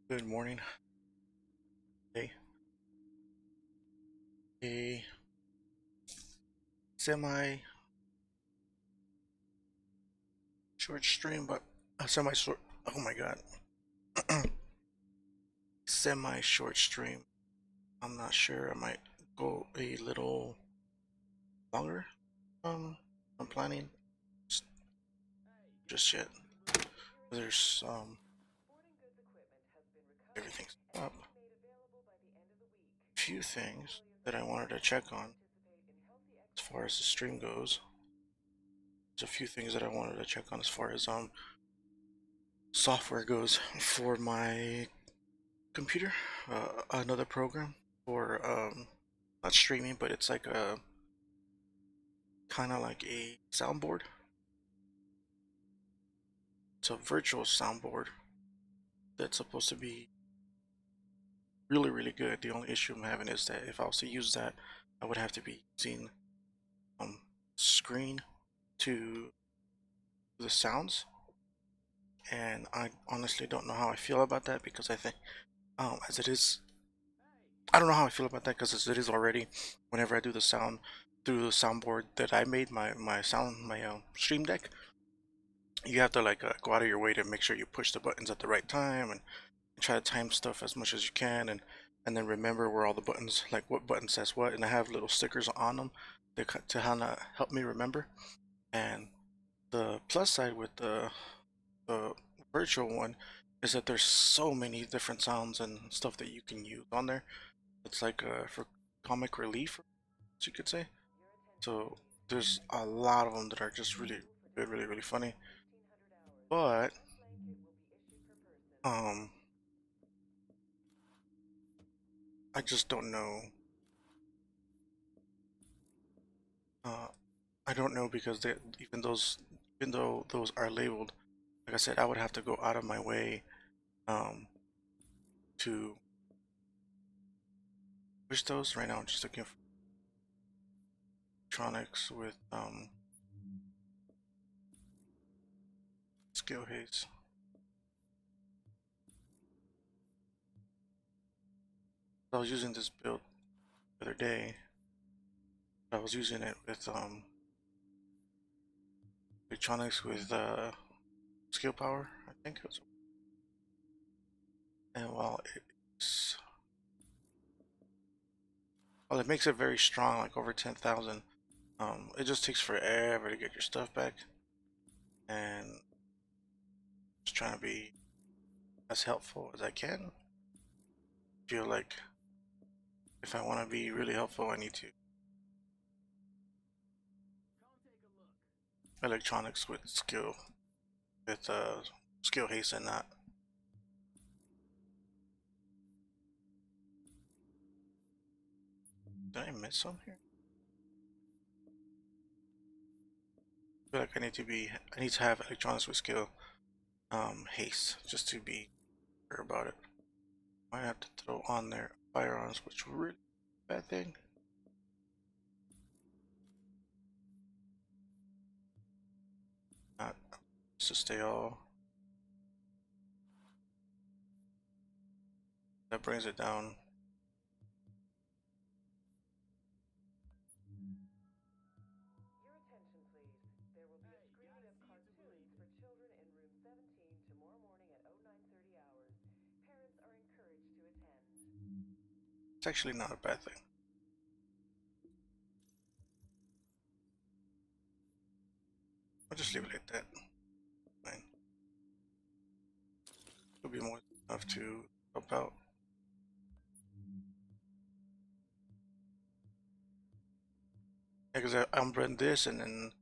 Good morning. Hey, a semi short stream, but a semi short. Oh my god, semi short stream. I'm not sure. I might go a little longer. I'm planning just, just yet. There's everything's up. Few things that I wanted to check on as far as the stream goes. There's a few things that I wanted to check on as far as software goes for my computer. Another program for not streaming, but it's like a kind of like a soundboard. It's a virtual soundboard that's supposed to be really, really good. The only issue I'm having is that if I was to use that, I would have to be using um screen to the sounds, and I honestly don't know how I feel about that because I think as it is, I don't know how I feel about that because as it is already, whenever I do the sound through the soundboard that I made my stream deck, you have to like go out of your way to make sure you push the buttons at the right time and try to time stuff as much as you can, and then remember where all the buttons, like what button says what, and I have little stickers on them to kind of help me remember. And the plus side with the virtual one is that there's so many different sounds and stuff that you can use on there. It's like for comic relief, as you could say. So there's a lot of them that are just really good, really, really funny. But um, I just don't know. Uh, I don't know because they, even though those are labeled, like I said, I would have to go out of my way um, to push those. Right now, I'm just looking for electronics with skill haze. I was using this build the other day. I was using it with electronics with skill power, I think it was. And while it makes it very strong, like over 10,000, it just takes forever to get your stuff back. And just trying to be as helpful as I can. Feel like if I want to be really helpful, I need to electronics with skill haste and not. Did I miss some here? I feel like I need to have electronics with skill haste just to be sure about it. Might have to throw on there firearms, which were really bad thing. Not to stay all. That brings it down. It's actually not a bad thing. I'll just leave it like that. Fine. It'll be more than enough to help out. Yeah, because I'm running this, and then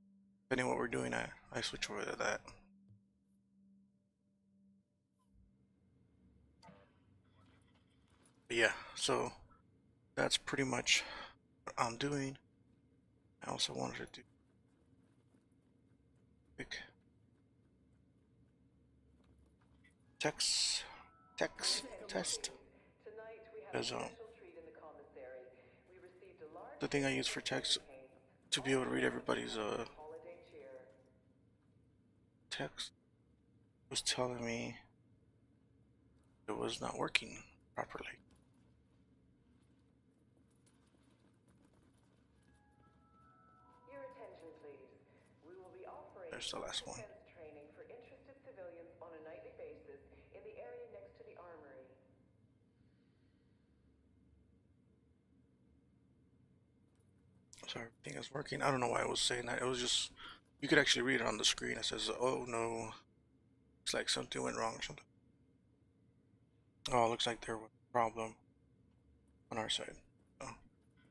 depending what we're doing, I switch over to that. But yeah, so that's pretty much what I'm doing. I also wanted to do a quick text text test because the thing I use for text to be able to read everybody's text was telling me it was not working properly. Your attention, please. We will be offering There's the last one. self-defense training for interested civilians on a nightly basis in the area next to the armory. So everything is working. I don't know why I was saying that. It was just, you could actually read it on the screen. It says, oh no, looks like something went wrong or something. Oh, it looks like there was a problem on our side. Oh,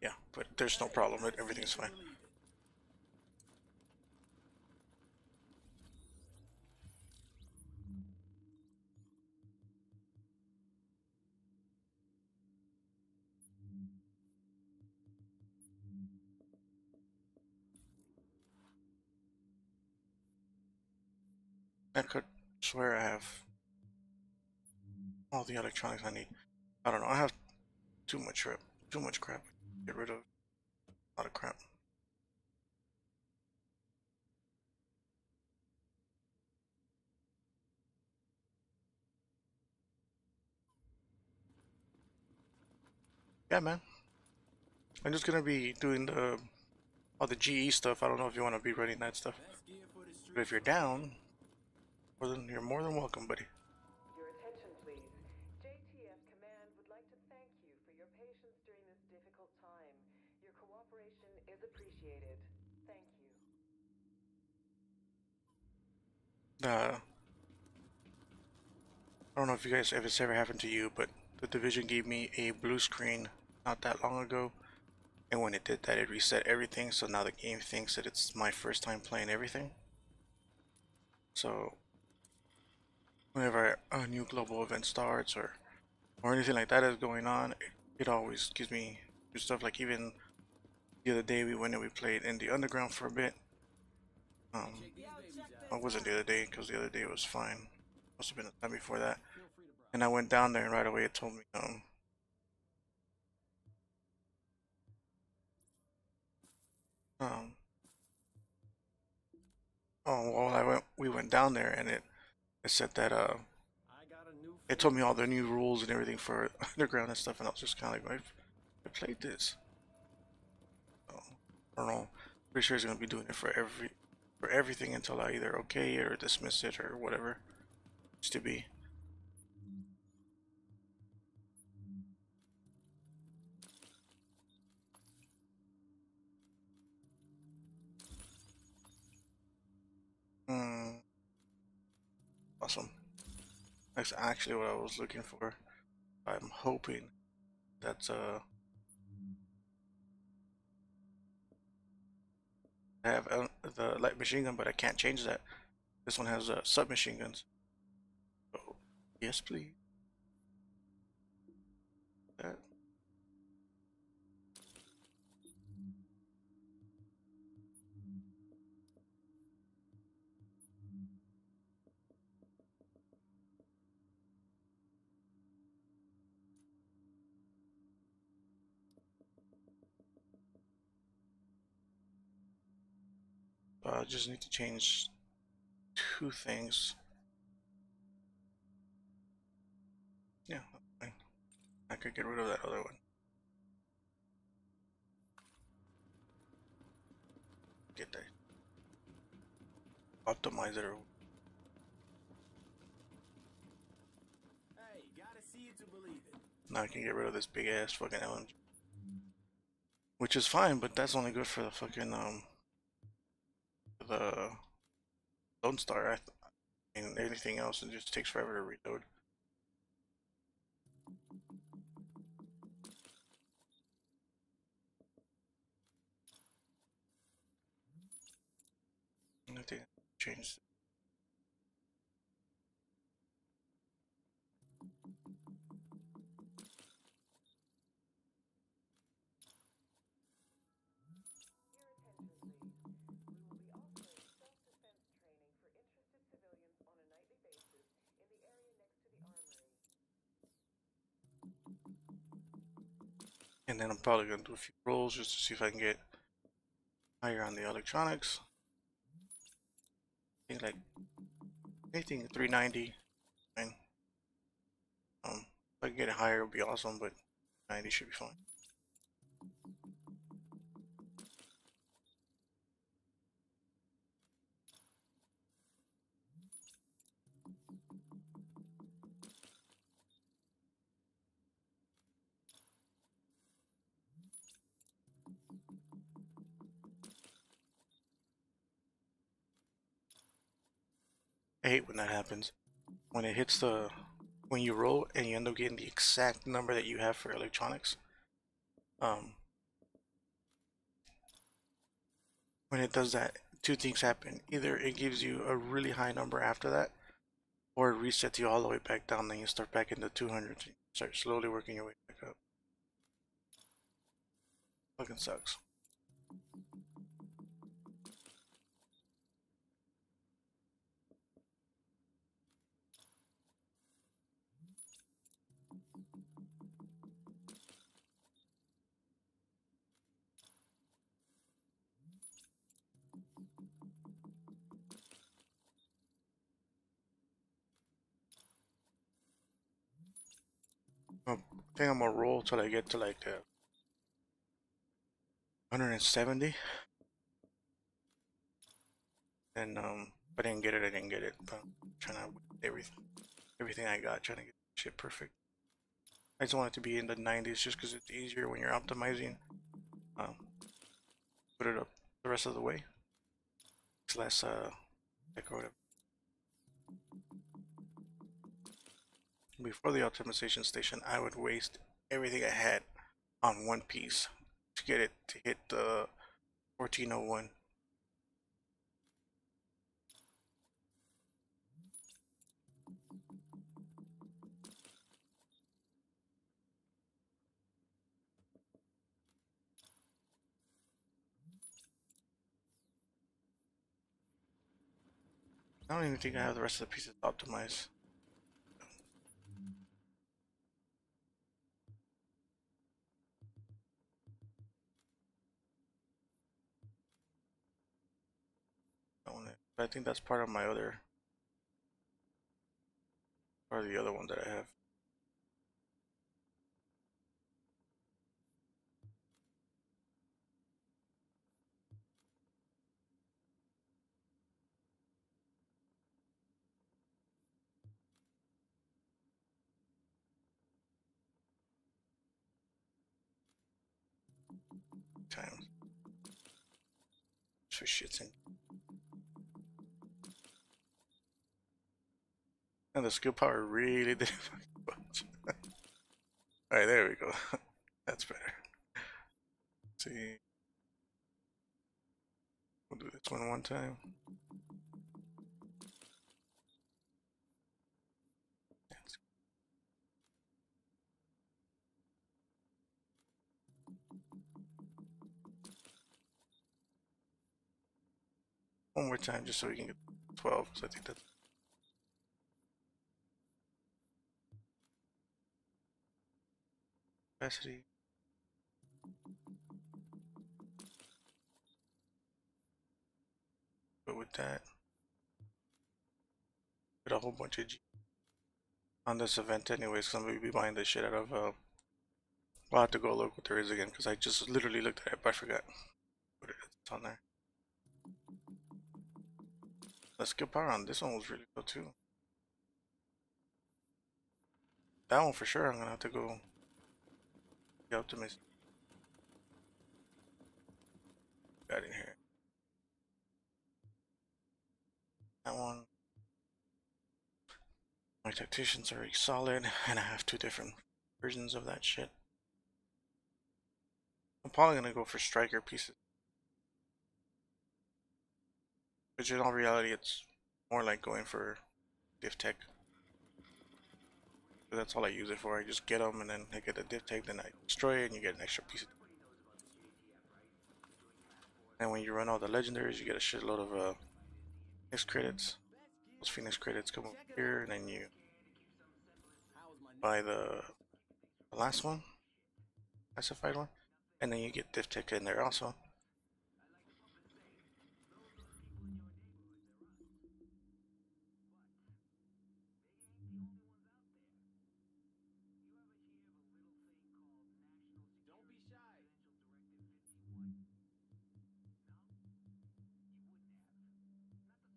yeah, but there's no problem. Everything's fine. I could swear I have all the electronics I need. I don't know. I have too much crap. Too much crap. Get rid of a lot of crap. Yeah, man. I'm just gonna be doing all the GE stuff. I don't know if you want to be running that stuff, but if you're down, you're more than welcome, buddy. Your attention, please. JTF Command would like to thank you for your patience during this difficult time. Your cooperation is appreciated. Thank you. I don't know if it's ever happened to you, but the Division gave me a blue screen not that long ago, and when it did that, it reset everything. So now the game thinks that it's my first time playing everything. So whenever a new global event starts or anything like that is going on, it always gives me new stuff. Like even the other day we went and we played in the underground for a bit. It wasn't the other day because the other day was fine. Must have been the time before that. And I went down there and right away it told me um oh well we went down there and it said that it told me all the new rules and everything for underground and stuff, and I was just kind of like, I played this. So, I don't know. Pretty sure he's gonna be doing it for everything until I either okay it or dismiss it or whatever it's to be. Hmm. Awesome. That's actually what I was looking for. I'm hoping that's I have the light machine gun, but I can't change that. This one has submachine guns. So yes, please. That. I just need to change two things. Yeah, fine. I could get rid of that other one. Get that optimizer. Hey, gotta see it to believe it. Now I can get rid of this big ass fucking LMG. Which is fine, but that's only good for the fucking the Lone Star. I mean anything else it just takes forever to reload. I think change. Your attention, please. We will be offering self-defense training for interested civilians on a nightly basis in the area next to the armory. And then I'm probably gonna do a few rolls just to see if I can get higher on the electronics. I think like anything 390. Fine. I get it higher would be awesome, but 90 should be fine. I hate when that happens. When it hits when you roll and you end up getting the exact number that you have for electronics. When it does that, two things happen. Either it gives you a really high number after that, or it resets you all the way back down, then you start back in the 200s. You start slowly working your way back up. Fucking sucks. I think I'm gonna roll till I get to like 170. And if I didn't get it, I didn't get it. But I'm trying to everything I got, trying to get shit perfect. I just want it to be in the 90s just because it's easier when you're optimizing. Put it up the rest of the way. It's less decorative. Before the optimization station, I would waste everything I had on one piece to get it to hit the 1401. I don't even think I have the rest of the pieces optimized. But I think that's part of my other, part of the other one that I have. Times. So shit's in. And the skill power really did much. Alright, there we go. That's better. Let's see. We'll do this one time. One more time just so we can get 12, because I think that's capacity. But with that, get a whole bunch of G on this event anyways, because I'm going to be buying the shit out of, I'll have to go look what there is again, because I just literally looked at it, but I forgot. What it is, it's on there. The skill power on this one was really cool too. That one for sure, I'm going to have to go get Optimus. Got in here. That one. My tactician's already solid, and I have two different versions of that shit. I'm probably gonna go for striker pieces, which in all reality, it's more like going for div tech. So that's all I use it for. I just get them, and then I get a div tech, then I destroy it, and you get an extra piece. And when you run all the legendaries, you get a shitload of Phoenix credits. Those Phoenix credits come over here, and then you buy the last one, classified one, and then you get div tech in there also.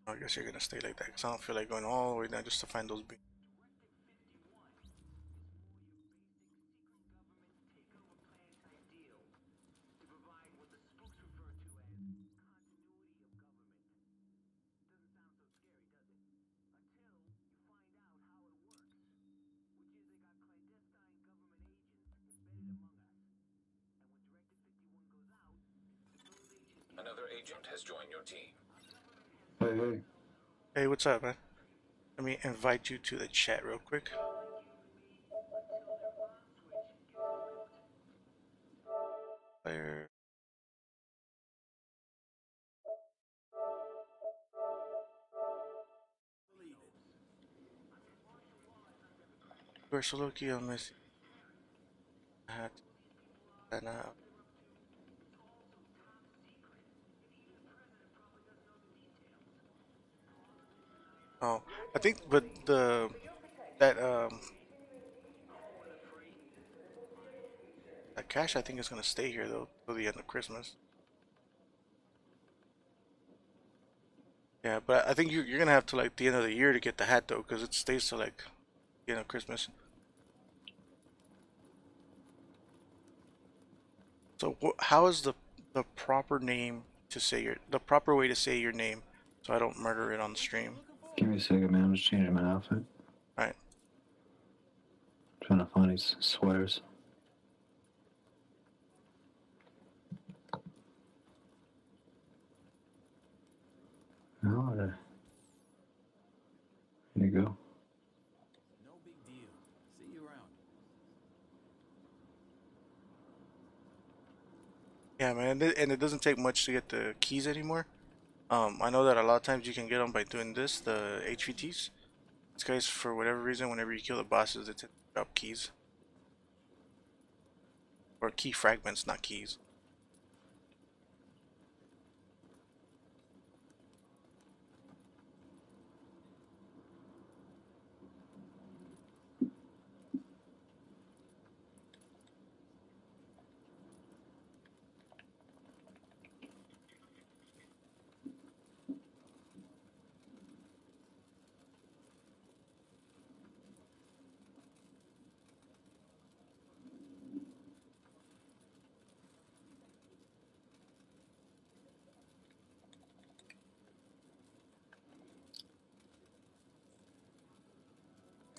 I guess you're gonna stay like that because I don't feel like going all the way down just to find those beans. Another agent has joined your team. Hey, hey. Hey, what's up, man? Let me invite you to the chat real quick. Player. Believe it. Versaloki on Messi. Hat. And oh, I think, but that that cash I think is gonna stay here though till the end of Christmas. Yeah, but I think you're gonna have to like the end of the year to get the hat though, because it stays till like the end of Christmas. So how is the proper name to say the proper way to say your name, so I don't murder it on the stream? Give me a second, man. I'm just changing my outfit. All right. Trying to find these sweaters. Oh, there you go. No big deal. See you around. Yeah, man, and it doesn't take much to get the keys anymore. I know that a lot of times you can get them by doing this, the HVTs. These guys, for whatever reason, whenever you kill the bosses, they tend to drop keys. Or key fragments, not keys.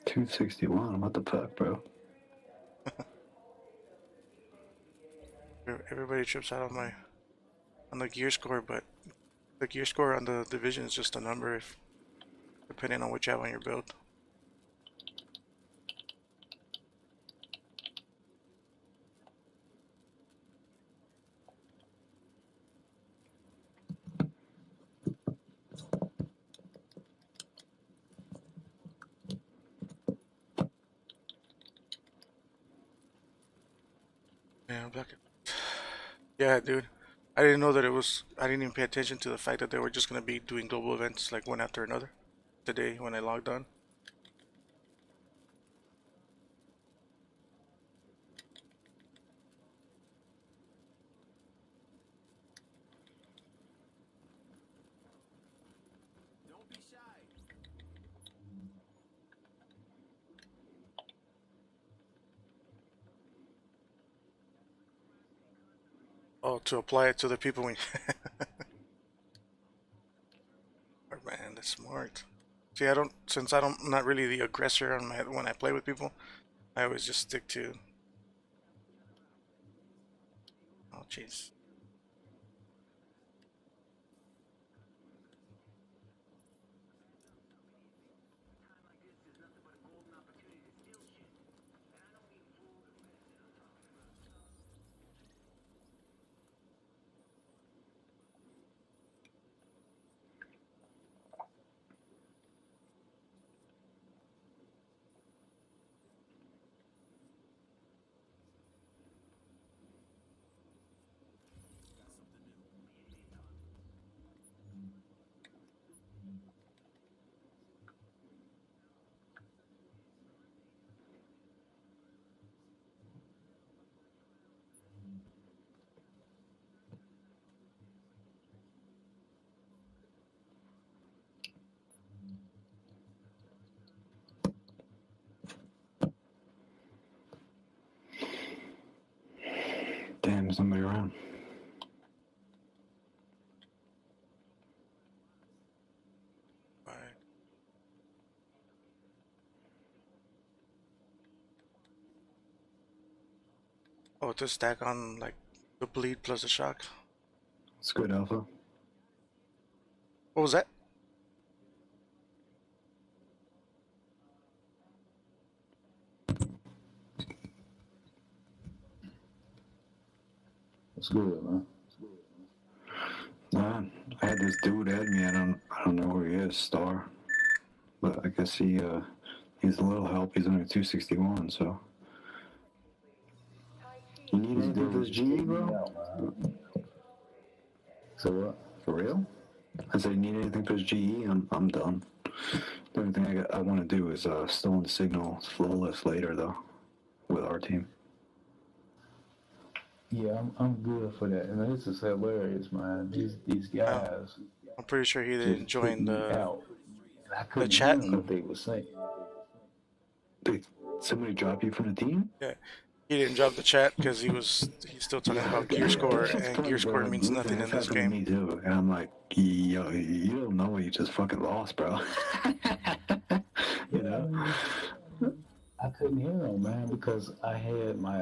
$261. What the fuck, bro? Everybody trips out on the gear score, but the gear score on the division is just a number if depending on what you have on your build. Yeah, black. Yeah, dude. I didn't know that it was. I didn't even pay attention to the fact that they were just gonna be doing global events like one after another today when I logged on. Don't be shy. Oh, to apply it to the people when. Man, that's smart. See, I don't. Since I'm not really the aggressor on my when I play with people, I always just stick to. Oh, jeez. there's somebody around. Right. Oh, to stack on like the bleed plus the shock. It's good, Alpha. What was that? What's good, man? I had this dude at me. I don't know who he is, Star, but I guess he's a little help. He's only 261, so. You need anything for this GE, bro? So what? For real? I said, you need anything for this GE? I'm done. The only thing I want to do is stolen signal flawless later though, with our team. Yeah, I'm good for that. And this is hilarious, man. These guys. I'm pretty sure he didn't join the I couldn't chat. hear what they were saying. Somebody drop you from the team? Yeah, he didn't drop the chat because he's still talking about gear score, and gear score means nothing in this game. Me too. And I'm like, yo, you don't know what you just fucking lost, bro. You know? I couldn't hear them, man, because I had my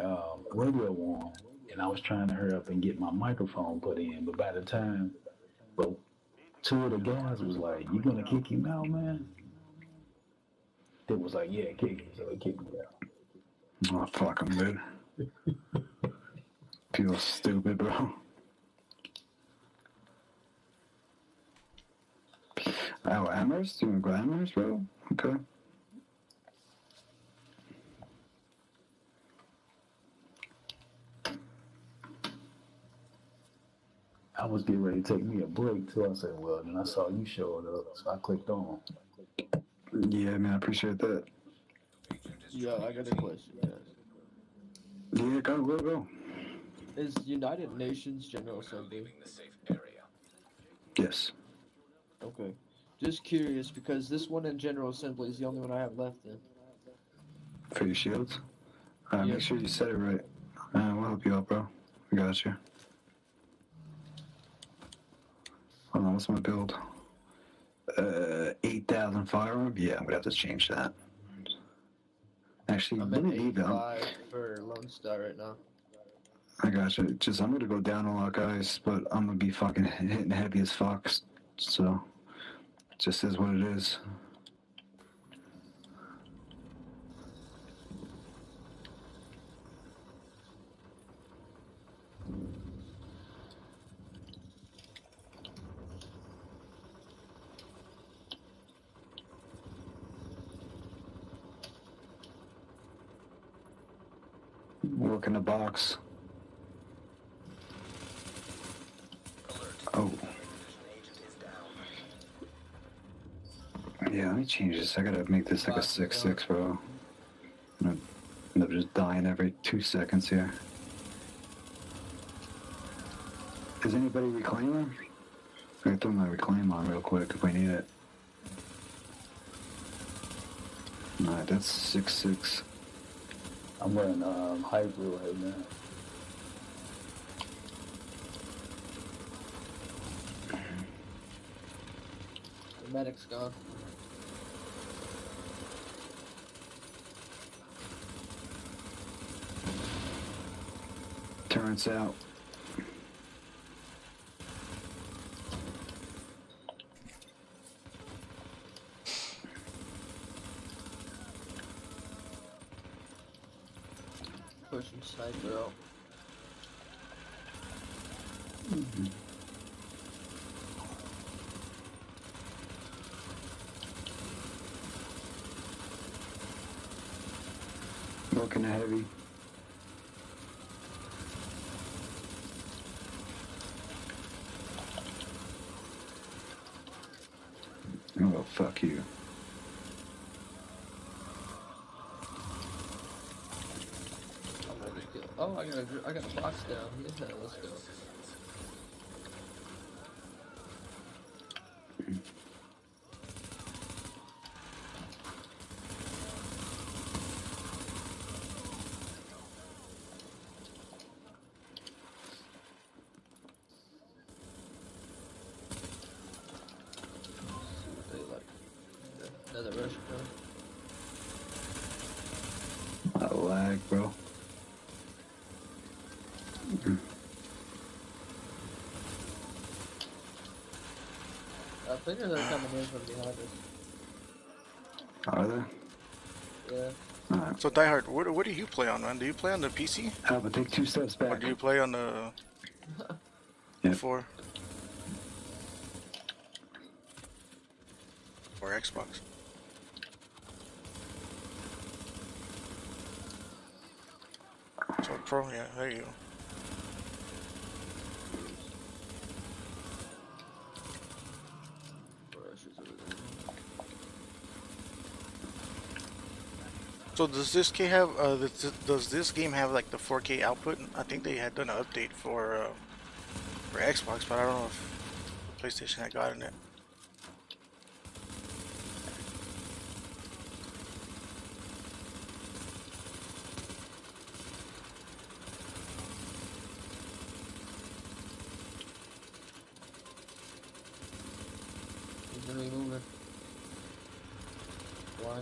radio on, and I was trying to hurry up and get my microphone put in. But by the time, two of the guys was like, "You gonna kick him out, man?" They was like, "Yeah, kick him." So they kicked me out. Oh, fuck him, dude. Feel stupid, bro. Oh, Amherst? Doing glamours, bro? Okay. I was getting ready to take me a break too. I said, well, then I saw you showing up, so I clicked on. Yeah, man, I appreciate that. Yeah, I got a question, guys. Yeah, go. Is United Nations General Assembly? Yes. Okay. Just curious, because this one in General Assembly is the only one I have left in. For your shields? Yeah. Make sure you said it right. We'll help you out, bro. I got you. Hold on, what's my build? 8,000 firearm? Yeah, I'm gonna have to change that. Actually, I'm let at me leave them. 85 for Lone Star right now. I got you. I'm gonna go down a lot, guys, but I'm gonna be fucking hitting heavy as fuck. So, just is what it is. Work in the box. Oh. Yeah, let me change this. I gotta make this like a 6-6, bro. I'm gonna just dying every 2 seconds here. Is anybody reclaiming? I can throw my reclaim on real quick if we need it. Alright, that's 6-6. I'm running Hyper right now. The medic's gone. Turrets out. Pushing sniper out. Looking heavy. Oh, fuck you. Oh, I got a box down. Yeah, let's go. I think they're coming in from behind us. Are they? Yeah. Alright. So Die Hard, what do you play on, man? Do you play on the PC Alpha, take 2 steps or back. do you play on the Yep. 4 or Xbox? So Pro, yeah, there you go. So does this game have does this game have like the 4K output? I think they had done an update for Xbox, but I don't know if PlayStation had gotten it. He's gonna be moving. Why?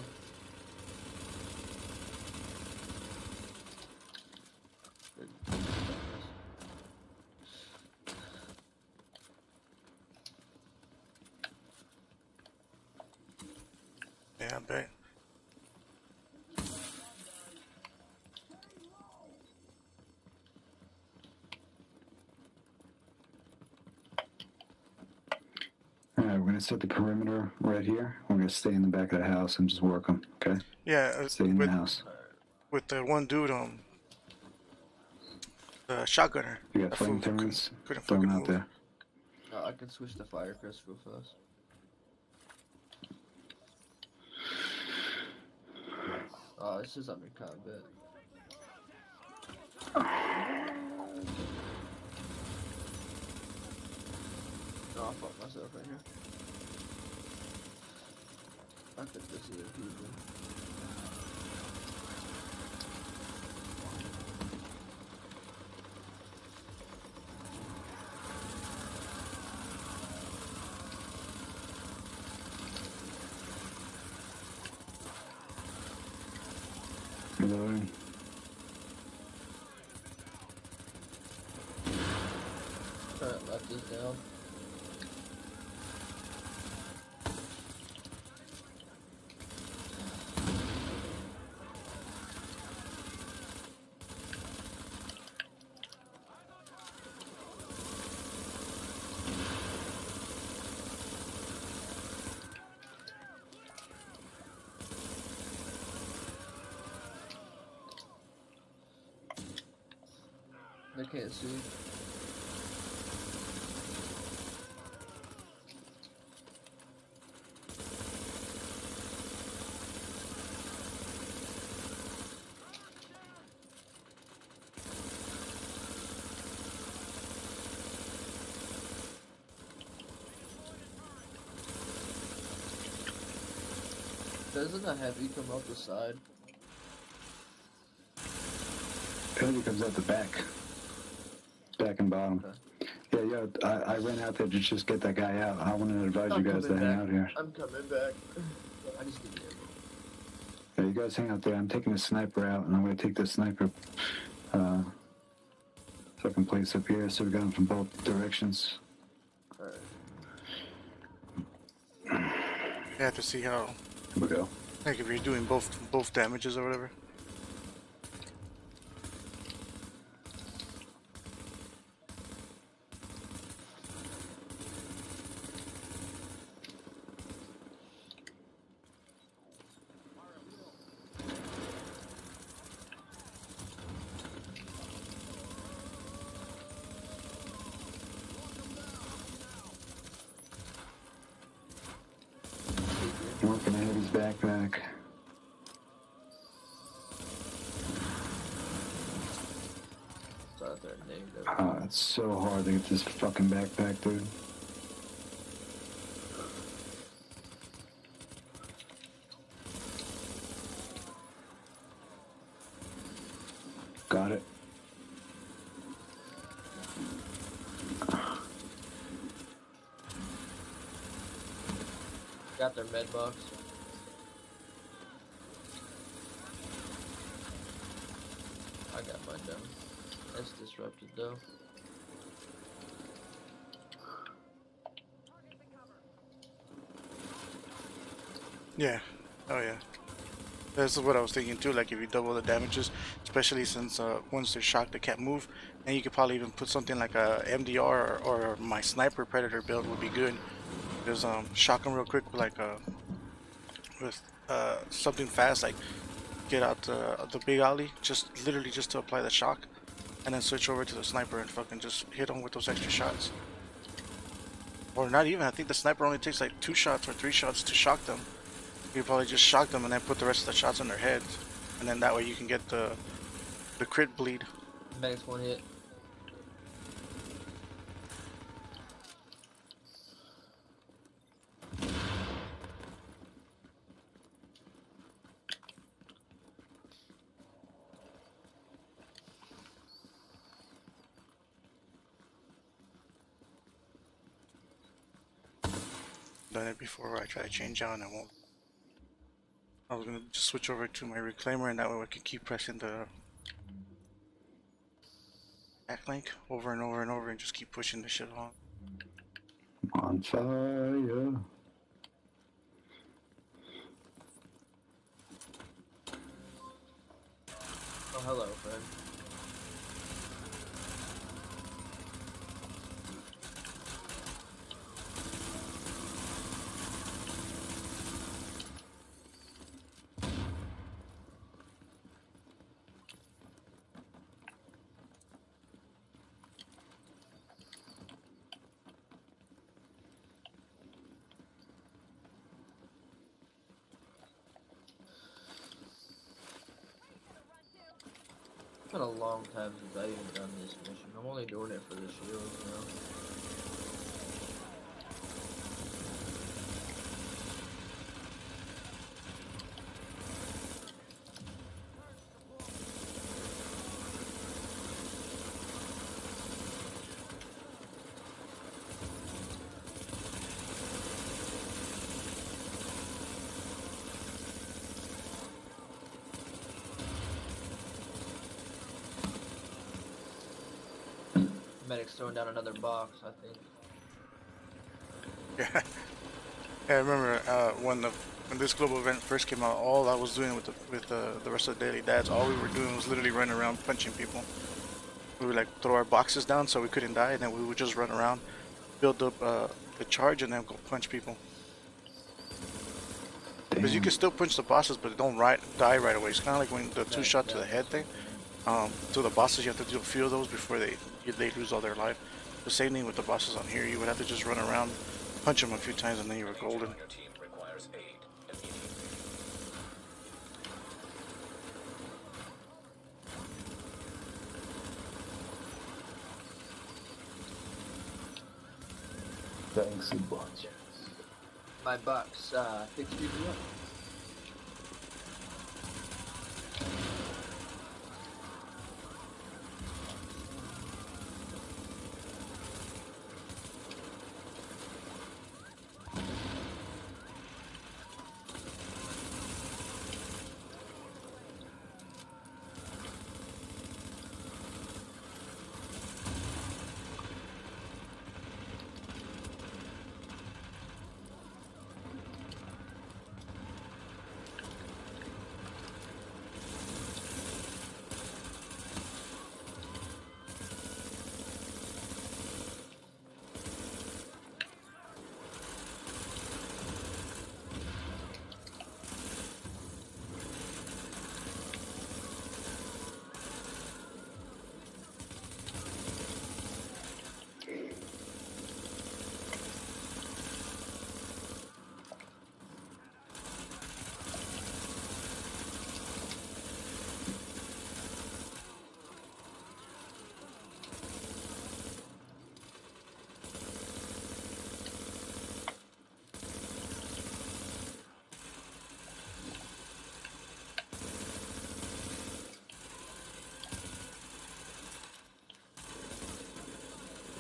Yeah, I bet. Alright, we're gonna set the perimeter right here. We're gonna stay in the back of the house and just work them, okay? Yeah, Stay in the house. with the one dude the shotgunner. You got That fool flamethrowers? couldn't Throw them fucking out move. there. I can switch to Firecrest real fast. Oh, it's just under combat. No, I fucked myself right here. I think this is a people. Reloading. Alright, left this down. They can't see. Doesn't a heavy come out the side? Heavy comes out the back. Back and bottom. Okay. Yeah, I ran out there to just get that guy out. I wanted to advise I'm you guys to coming hang back. out here. I'm coming back. I just need to. Yeah, you guys hang out there. I'm taking the sniper out, and I'm going to take the sniper second place up here, so we got him from both directions. Alright. You have to see how, Here we go. like if you're doing both damages or whatever. Working at his backpack. It's out there named it. It's so hard to get this fucking backpack, dude. Got it. Got their med box. I got mine done. That's this disrupted though. Yeah. Oh yeah. That's what I was thinking too. Like if you double the damages, especially since once they're shocked they can't move, and you could probably even put something like a MDR or my sniper predator build would be good. Because shock them real quick with something fast, like get out the big alley, just literally just to apply the shock, and then switch over to the sniper and fucking just hit them with those extra shots. Or not even. I think the sniper only takes like 2 shots or 3 shots to shock them. You probably just shock them and then put the rest of the shots on their heads, and then that way you can get the crit bleed. Max 1 hit. Done it before where I try to change out and I won't. I was gonna just switch over to my reclaimer, and that way I can keep pressing the back link over and over and over and just keep pushing the shit on. On fire. Oh, hello, friend. It's been a long time since I even done this mission. I'm only doing it for the shields now. Medic's throwing down another box, I think. Yeah. Yeah, I remember when this global event first came out, all I was doing with the rest of the daily dads, all we were doing was literally running around punching people. We would like throw our boxes down so we couldn't die, and then we would just run around, build up the charge, and then go punch people. Because you can still punch the bosses, but they don't die right away. It's kind of like when the 2-shot to the head thing. To the bosses, you have to do a few of those before they lose all their life. The same thing with the bosses on here. You would have to just run around, punch them a few times, and then you were golden. Thanks a bunch. My box picks people up.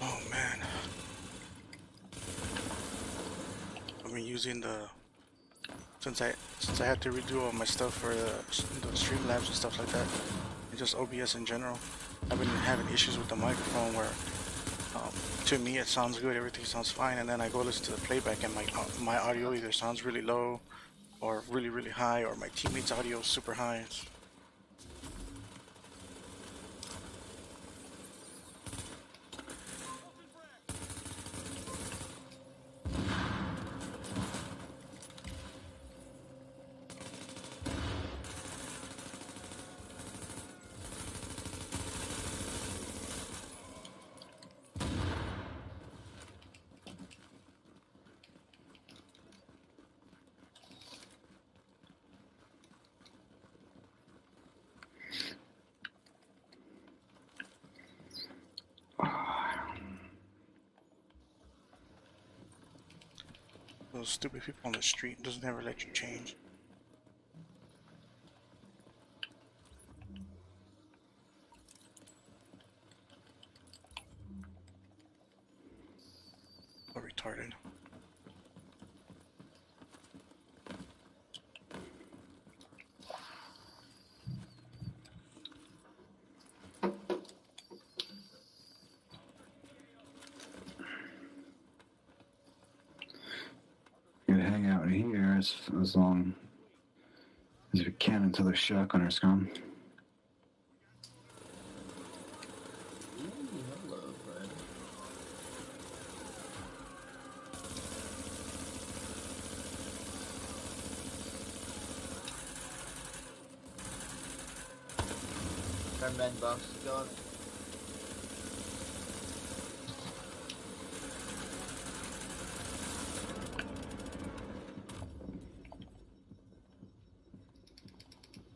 Oh man. I've been using since I had to redo all my stuff for the Streamlabs and stuff like that. and just OBS in general. I've been having issues with the microphone where to me it sounds good, everything sounds fine, and then I go listen to the playback and my audio either sounds really low or really high, or my teammates' audio is super high. Those stupid people on the street doesn't ever let you change. So retarded. Gonna hang out in here as long as we can until the shotgunners come. Hello, friend. Our med box is gone.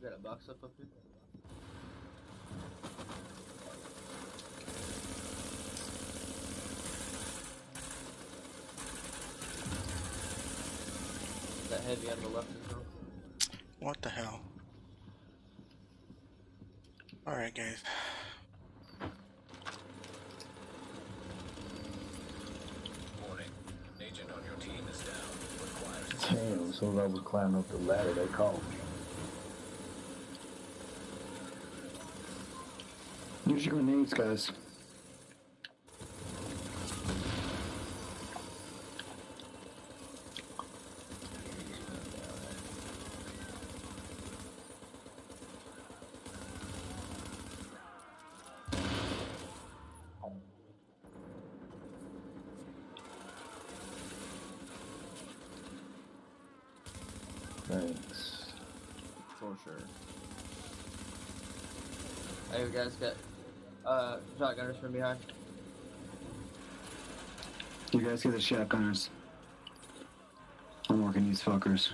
Got a box up here? That heavy on the left as well. What the hell? Alright, guys. Warning. Agent on your team is down. Requires Damn, as soon as I was climbing up the ladder, they called me. Use your grenades, guys. Thanks. For sure. Hey, you guys got shotgunners from behind. You guys get the shotgunners. I'm working these fuckers.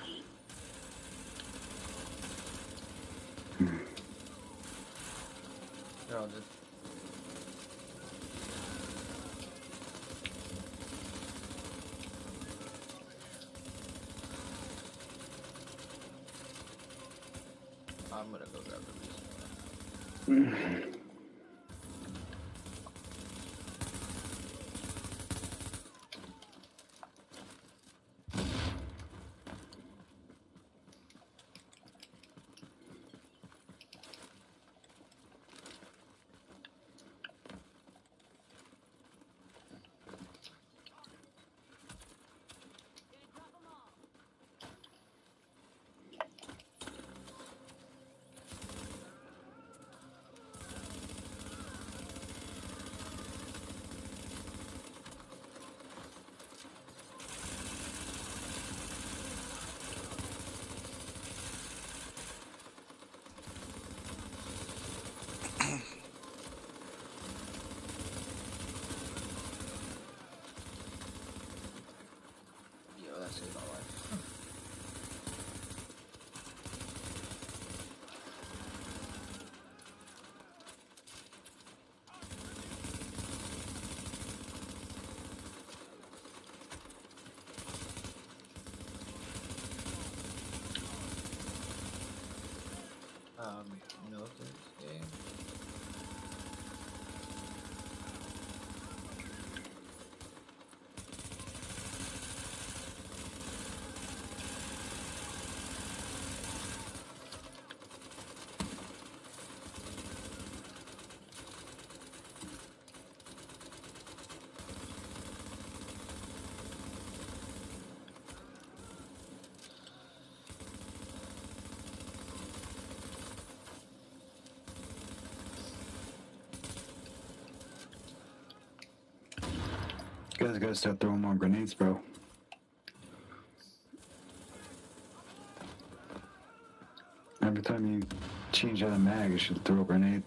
They're all just. I'm gonna go grab the reason. Yo, that saved my life. Military game. You guys gotta start throwing more grenades, bro. Every time you change out a mag, you should throw a grenade.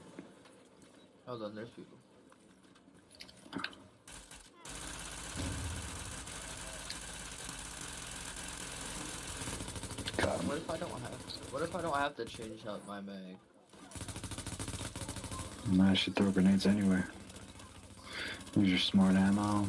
Hold on, there's people. Got him. What if I don't have? What if I don't have to change out my mag? I should throw grenades anyway. Use your smart ammo.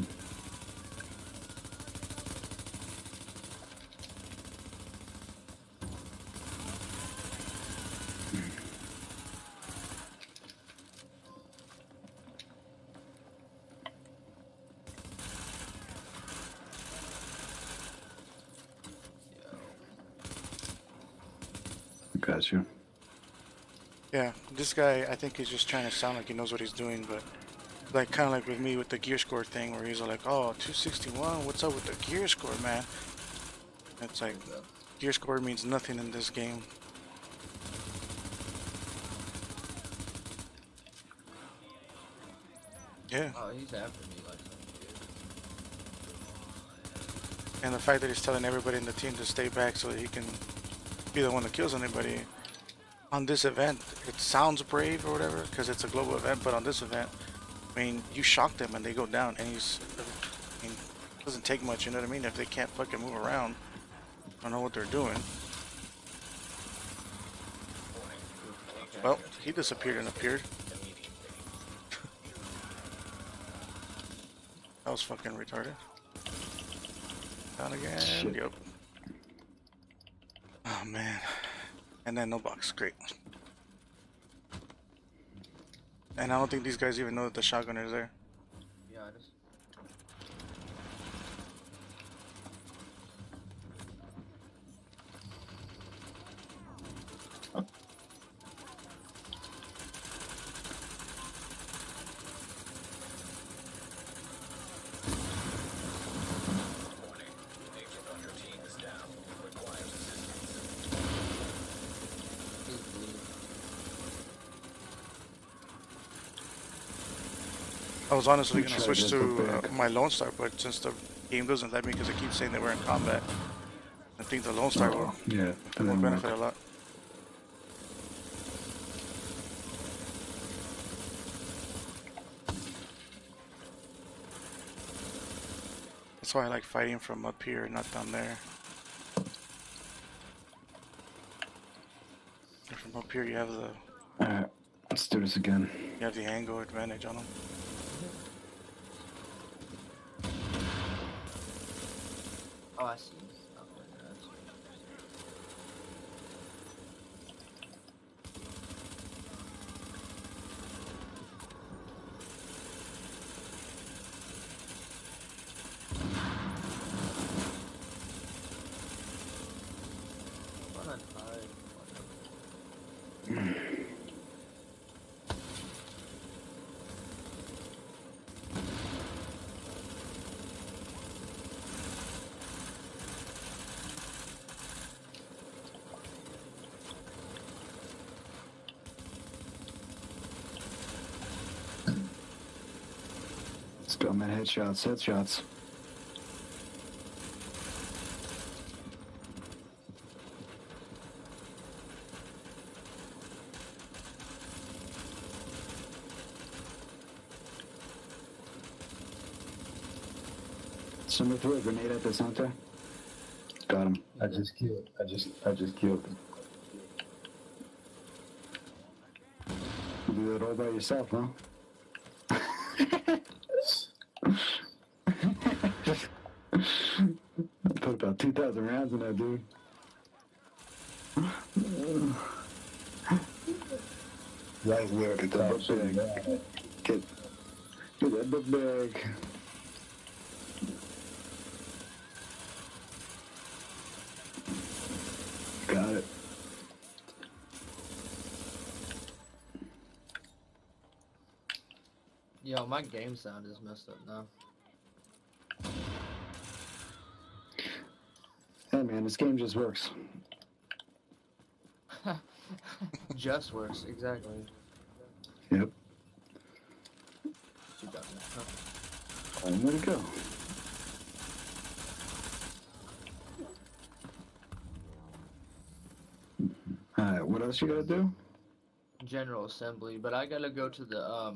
Got you. Yeah, this guy, I think he's just trying to sound like he knows what he's doing, but like kind of like with me with the gear score thing, where he's like, "Oh, 261, what's up with the gear score, man?" It's like gear score means nothing in this game. Yeah, Oh, he's after me like some shit. and the fact that he's telling everybody in the team to stay back so that he can be the one that kills anybody. On this event, it sounds brave or whatever because it's a global event, but on this event, I mean, you shock them and they go down, and I mean, it doesn't take much, you know what I mean? If they can't fucking move around, I don't know what they're doing. Well, he disappeared and appeared. That was fucking retarded. Down again. Shit. Yep. Oh man. And then no box. Great. And I don't think these guys even know that the shotgun is there. Yeah, I just. Warning. Agent on your team is down. Requires assistance. He's bleeding. I was honestly You gonna tried switch to go to back. my Lone Star, but since the game doesn't let me because it keeps saying that we're in combat, I think the Lone Star will Yeah, that will didn't benefit work. a lot. That's why I like fighting from up here, not down there. And from up here, you have Alright, let's do this again. the angle advantage on them. Oh, I see. Okay, that's. Why not hide? Let's go, man. Headshots, headshots. Somebody threw a grenade at this hunter. Got him. I just killed. I just killed him. You do that all by yourself, huh? I put about 2,000 rounds in that dude. Right where Get that book bag. Get that book bag. Got it. Yo, my game sound is messed up now. Hey man, this game just works. Just works, exactly. Yep. 2000. Where'd it go? else you gotta do? General Assembly, but I gotta go to the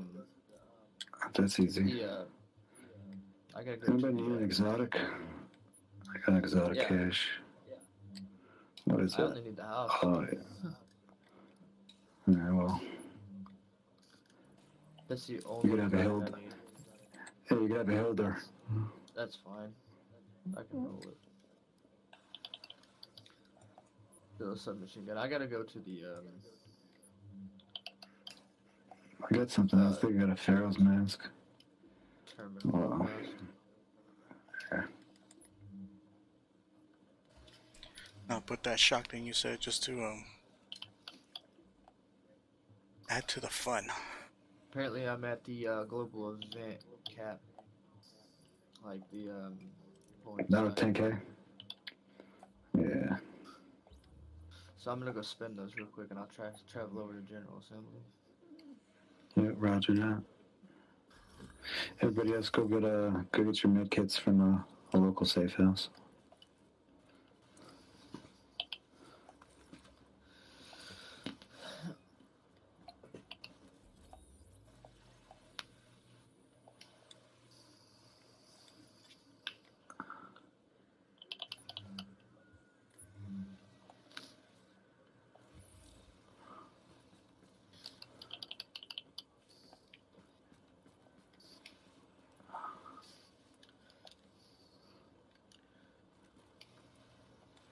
That's easy. I gotta go to Anybody need an exotic? I got an exotic Yeah. cache. What is I that? only need the house. Oh, yeah. Alright, well. That's the only could have a exotic hild. I need. Hey, you could have a Hilder. That's fine. I can roll it. The submachine gun. I gotta go to the I got something else. I think I got a Pharaoh's mask. terminal. Wow. Mask. Now put that shock thing you said just to add to the fun. Apparently, I'm at the global event cap. Like the points. Not a 10K? Yeah. So I'm gonna go spend those real quick, and I'll travel over to General Assembly. Yeah, roger that. Everybody else go get your med kits from a local safe house.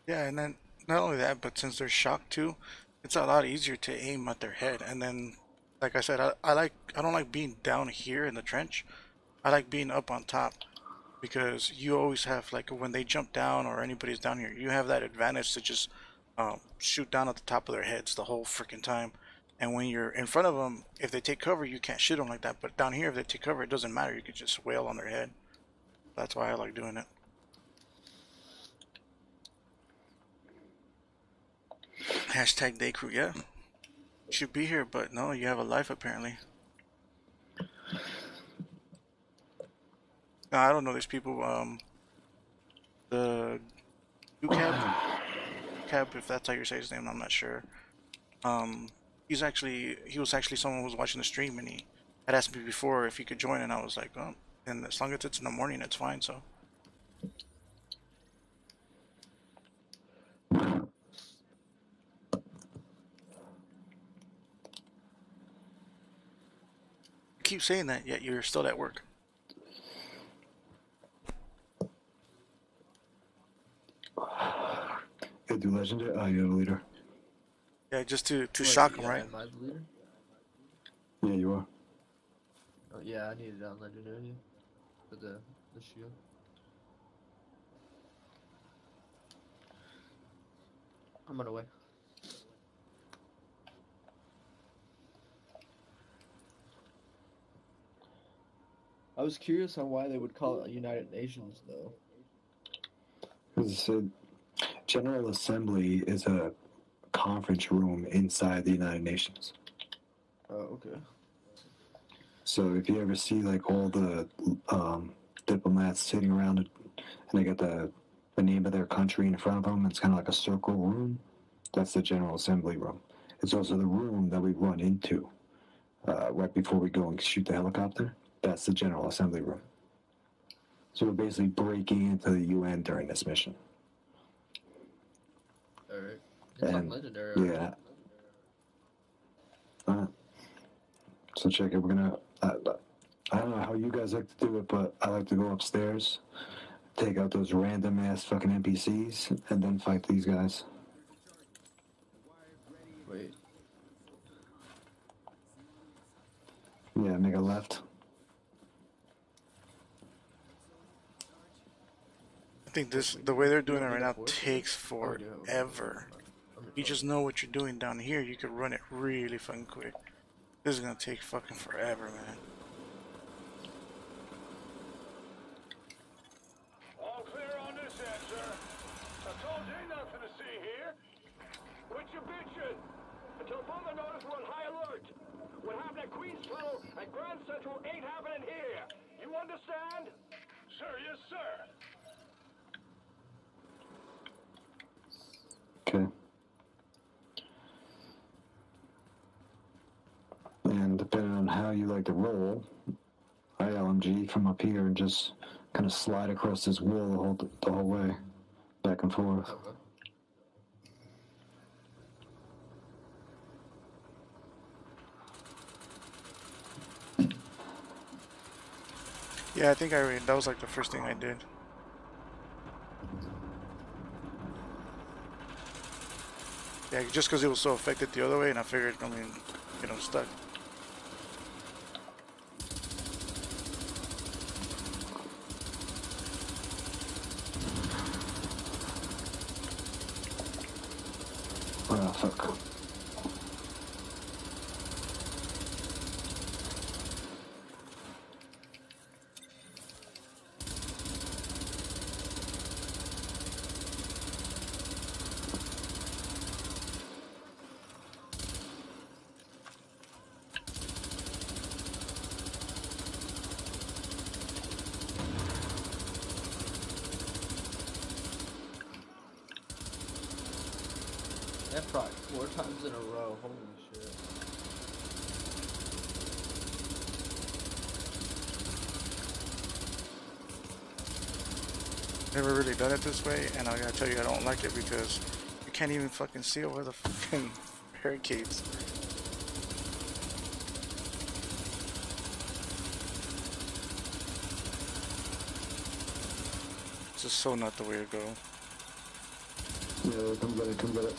Yeah, and then not only that, but since they're shocked too, it's a lot easier to aim at their head. And then, like I said, I don't like being down here in the trench. I like being up on top because you always have, like, when they jump down or anybody's down here, you have that advantage to just shoot down at the top of their heads the whole freaking time. And when you're in front of them, if they take cover, you can't shoot them like that. But down here, if they take cover, it doesn't matter. You can just wail on their head. That's why I like doing it. Hashtag day crew, yeah. You should be here, but no, you have a life apparently. No, I don't know these people. The Cab, if that's how you say his name, I'm not sure. He was actually someone who was watching the stream, and he had asked me before if he could join, and I was like, oh, and as long as it's in the morning, it's fine. So. Keep saying that, yet you're still at work. You do legendary? Oh, you're the leader. Yeah, just to shock him, right? Am I the leader? Yeah, you are. Oh yeah, I need it on legendary for the shield. I'm on the way. I was curious on why they would call it United Nations, though. Because General Assembly is a conference room inside the United Nations. Oh, okay. So if you ever see like all the diplomats sitting around it, and they got the name of their country in front of them, it's kind of like a circle room. That's the General Assembly room. It's also the room that we run into right before we go and shoot the helicopter. That's the General Assembly room. So we're basically breaking into the UN during this mission. Alright. It's on legendary. Yeah. So check it. We're gonna. I don't know how you guys like to do it, but I like to go upstairs, take out those random ass fucking NPCs, and then fight these guys. Wait. Yeah, make a left. I think the way they're doing it right now takes forever. You just know what you're doing down here, you could run it really fucking quick. This is gonna take fucking forever, man. All clear on this end, sir. I told you ain't nothing to see here. What you bitching? Until further notice, we're on high alert. What happened at Queens Tunnel and Grand Central ain't happening here. You understand? Sir, yes, sir. Okay. like to roll ILMG from up here and just kind of slide across this wall the whole way, back and forth. Okay. Yeah, I think that was like the first thing I did. Yeah, just because it was so affected the other way, and I figured, I mean, you know, stuck. Oh, fuck. That probably 4 times in a row. Holy shit. Never really done it this way, and I gotta tell you, I don't like it because you can't even fucking see over the fucking barricades. It's just so not the way to go. Yeah, come get it, come get it.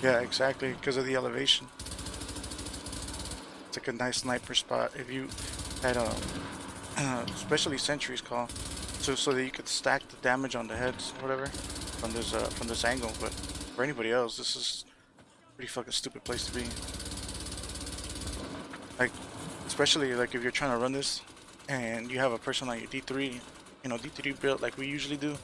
Yeah, exactly, because of the elevation. It's like a nice sniper spot. If you had especially sentries call, so that you could stack the damage on the heads, or whatever, from this angle. But for anybody else, this is a pretty fucking stupid place to be. Like, especially like if you're trying to run this, and you have a person like your D3, you know, D3 build like we usually do.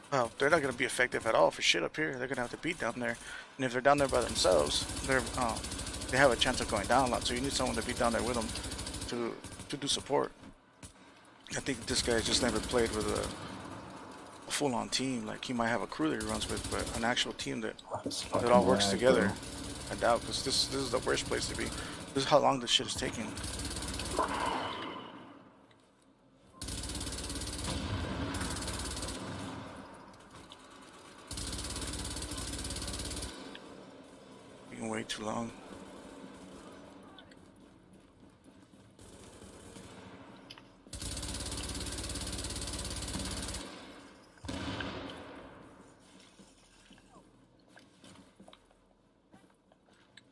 Well, they're not gonna be effective at all for shit up here. They're gonna have to beat down there, and if they're down there by themselves, they have a chance of going down a lot. So you need someone to be down there with them to do support. I think this guy just never played with a full-on team. Like, he might have a crew that he runs with, but an actual team that all works together. I doubt, because this is the worst place to be. This is how long this shit is taking. Way too long.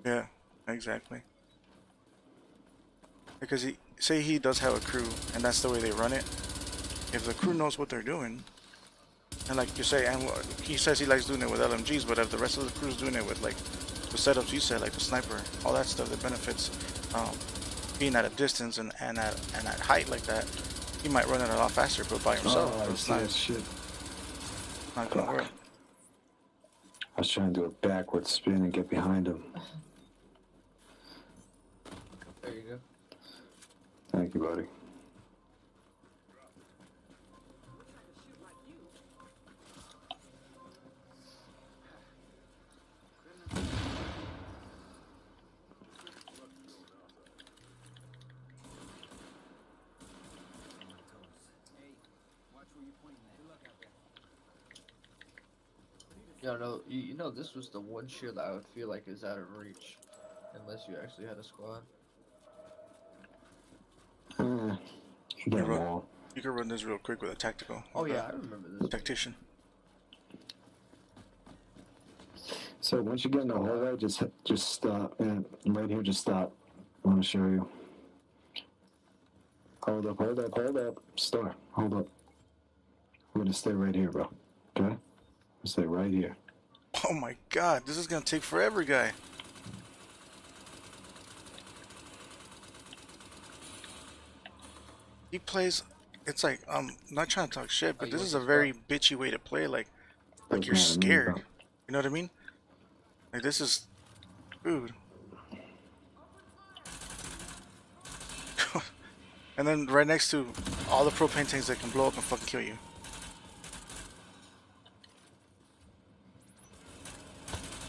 Yeah, exactly. Because say he does have a crew, and that's the way they run it. If the crew knows what they're doing, and like you say, and he says he likes doing it with LMGs, but if the rest of the crew's doing it with like the setups you said, like the sniper, all that stuff that benefits being at a distance and at height like that, he might run it a lot faster, but by himself, Oh, it's not gonna work. I was trying to do a backward spin and get behind him. There you go. Thank you, buddy. Yeah, no, you know, this was the one shield that I would feel like is out of reach, unless you actually had a squad. You get them all. You can run this real quick with a tactical. Oh yeah, I remember this. Tactician. So once you get in the hallway, just stop. And right here, just stop. I want to show you. Hold up, hold up, hold up. Start. Hold up. We're gonna stay right here, bro. Okay? Stay right here. Oh my god, this is gonna take forever, guy. he plays. It's like not trying to talk shit, but you this want is a this very bitchy way to play. Like Doesn't you're matter to me, scared. bro. You know what I mean? Like this is, dude. And then right next to all the propane tanks that can blow up and fucking kill you.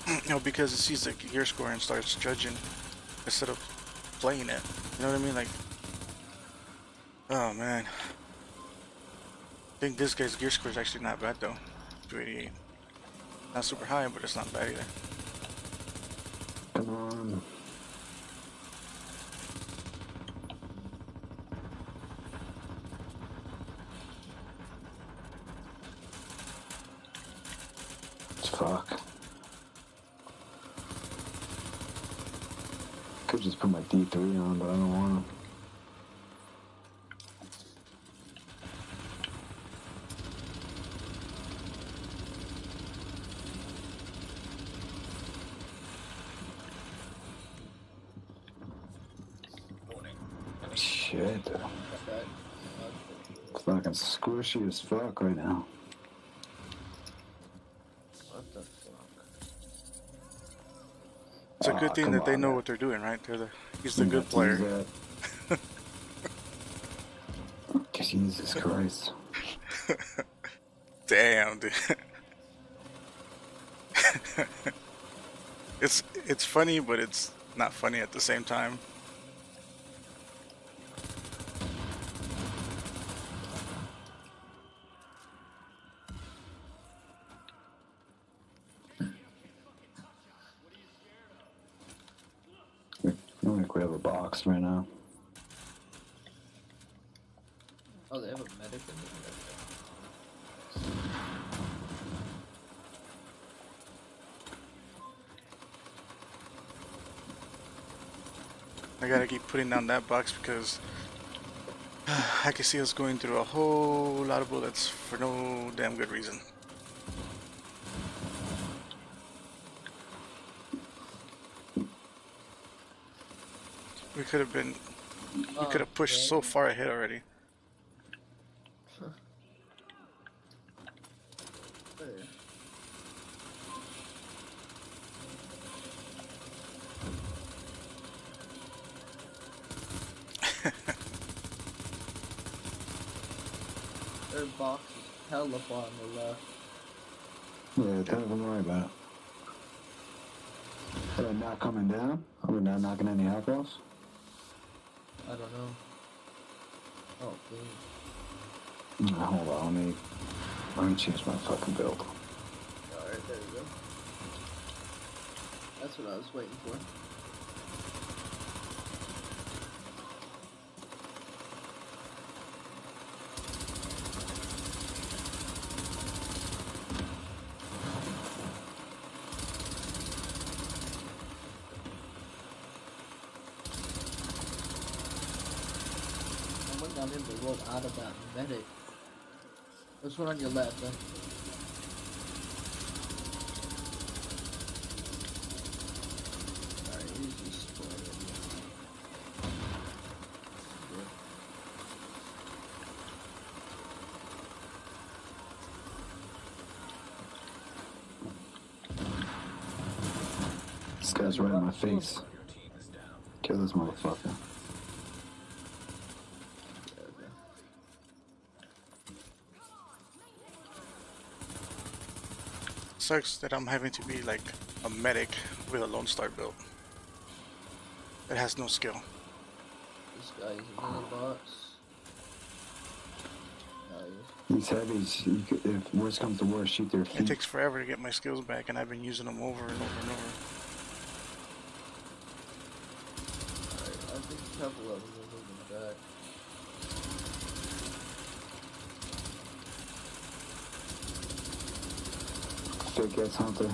You know, because it sees the gear score and starts judging instead of playing it. You know what I mean? Like, oh man. I think this guy's gear score is actually not bad though. 288. Not super high, but it's not bad either. Come on. Fuck. Could just put my D3 on, but I don't want to. Warning. Shit. Okay. It's fucking squishy as fuck right now. What the fuck? It's a good thing come that they on, know man. what they're doing, right? He's the You good have to use player. that. Jesus Christ. Damn, dude. It's funny, but it's not funny at the same time. I don't think we have a box right now. Oh, they have a medic in there? I gotta keep putting down that box because I can see us going through a whole lot of bullets for no damn good reason. We could have been, we could have pushed so far ahead already. There. Their box is hella far on the left. Yeah, don't worry about it. Are they not coming down? Are we not knocking any outlaws? I don't know. Oh, boom. Hold on, let me change my fucking build. Alright, there you go. That's what I was waiting for. I went down in the roll out of that medic. There's one on your left, then. Alright, he's just spoiled. Good. This guy's right in my face. Your team is down. Kill this motherfucker. Yeah, okay. Sucks that I'm having to be like a medic with a Lone Star build. It has no skill. This guy is in the box. These heavies, you could, if worst comes to worst, shoot their It feet. takes forever to get my skills back, and I've been using them over and over and over. Alright, I think a couple of them are moving back. Fake ass hunter.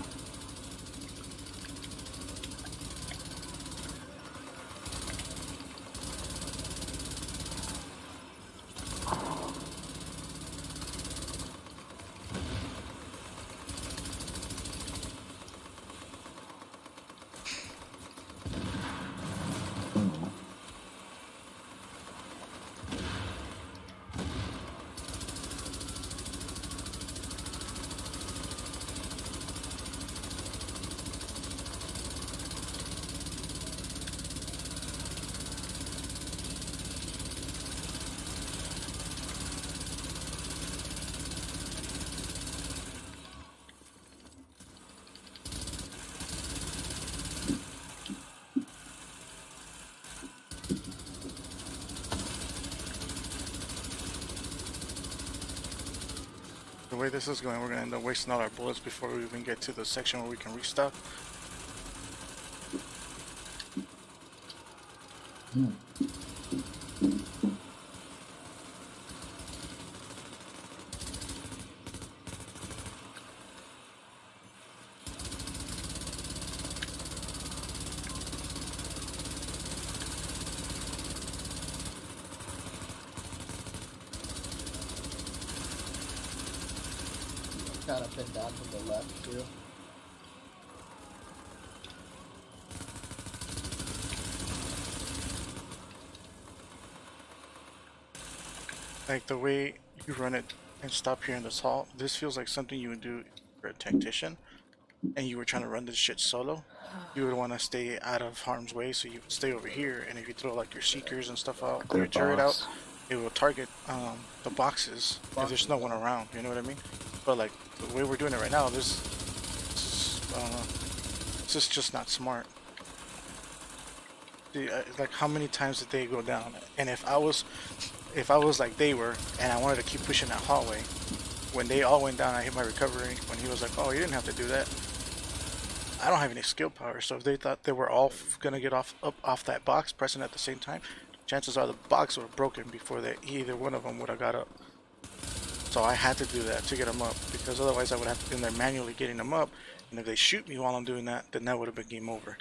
The way this is going, we're gonna end up wasting all our bullets before we even get to the section where we can restock. Kind of pinned down from the left too. Like the way you run it and stop here in this hall, this feels like something you would do for a tactician, and you were trying to run this shit solo. You would want to stay out of harm's way, so you would stay over here, and if you throw like your seekers and stuff out, your turret out, it will target the boxes if there's no one around, you know what I mean? But like the way we're doing it right now, this is just not smart. See, like how many times did they go down? And if I was like they were, and I wanted to keep pushing that hallway, when they all went down, I hit my recovery. When he was like, "Oh, you didn't have to do that," I don't have any skill power. So if they thought they were all gonna get off that box, pressing at the same time, chances are the box would have broken before either one of them would have got up. So I had to do that to get them up, because otherwise I would have to be in there manually getting them up, and if they shoot me while I'm doing that, then that would have been game over.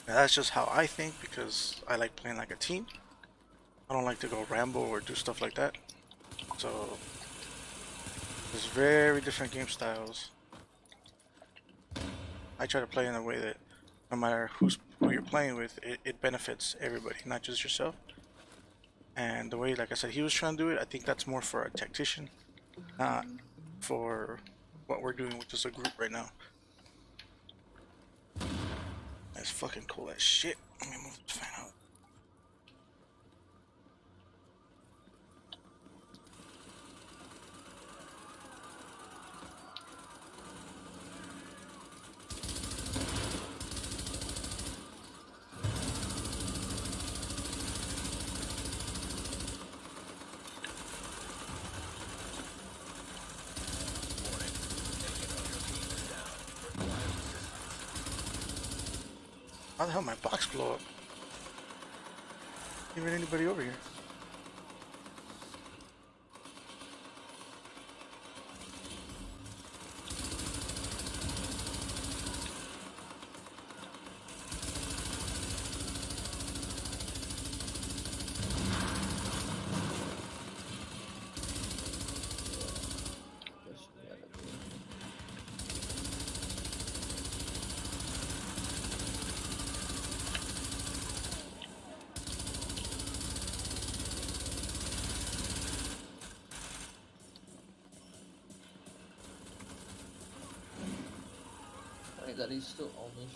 Now that's just how I think, because I like playing like a team. I don't like to go Rambo or do stuff like that. So there's very different game styles. I try to play in a way that no matter who you're playing with, it benefits everybody, not just yourself. And the way, like I said, he was trying to do it, I think that's more for a tactician, not for what we're doing, which is a group right now. That's fucking cool as shit. Let me move this fan out. How the hell my box blow up? Even anybody over here? That he's still on me.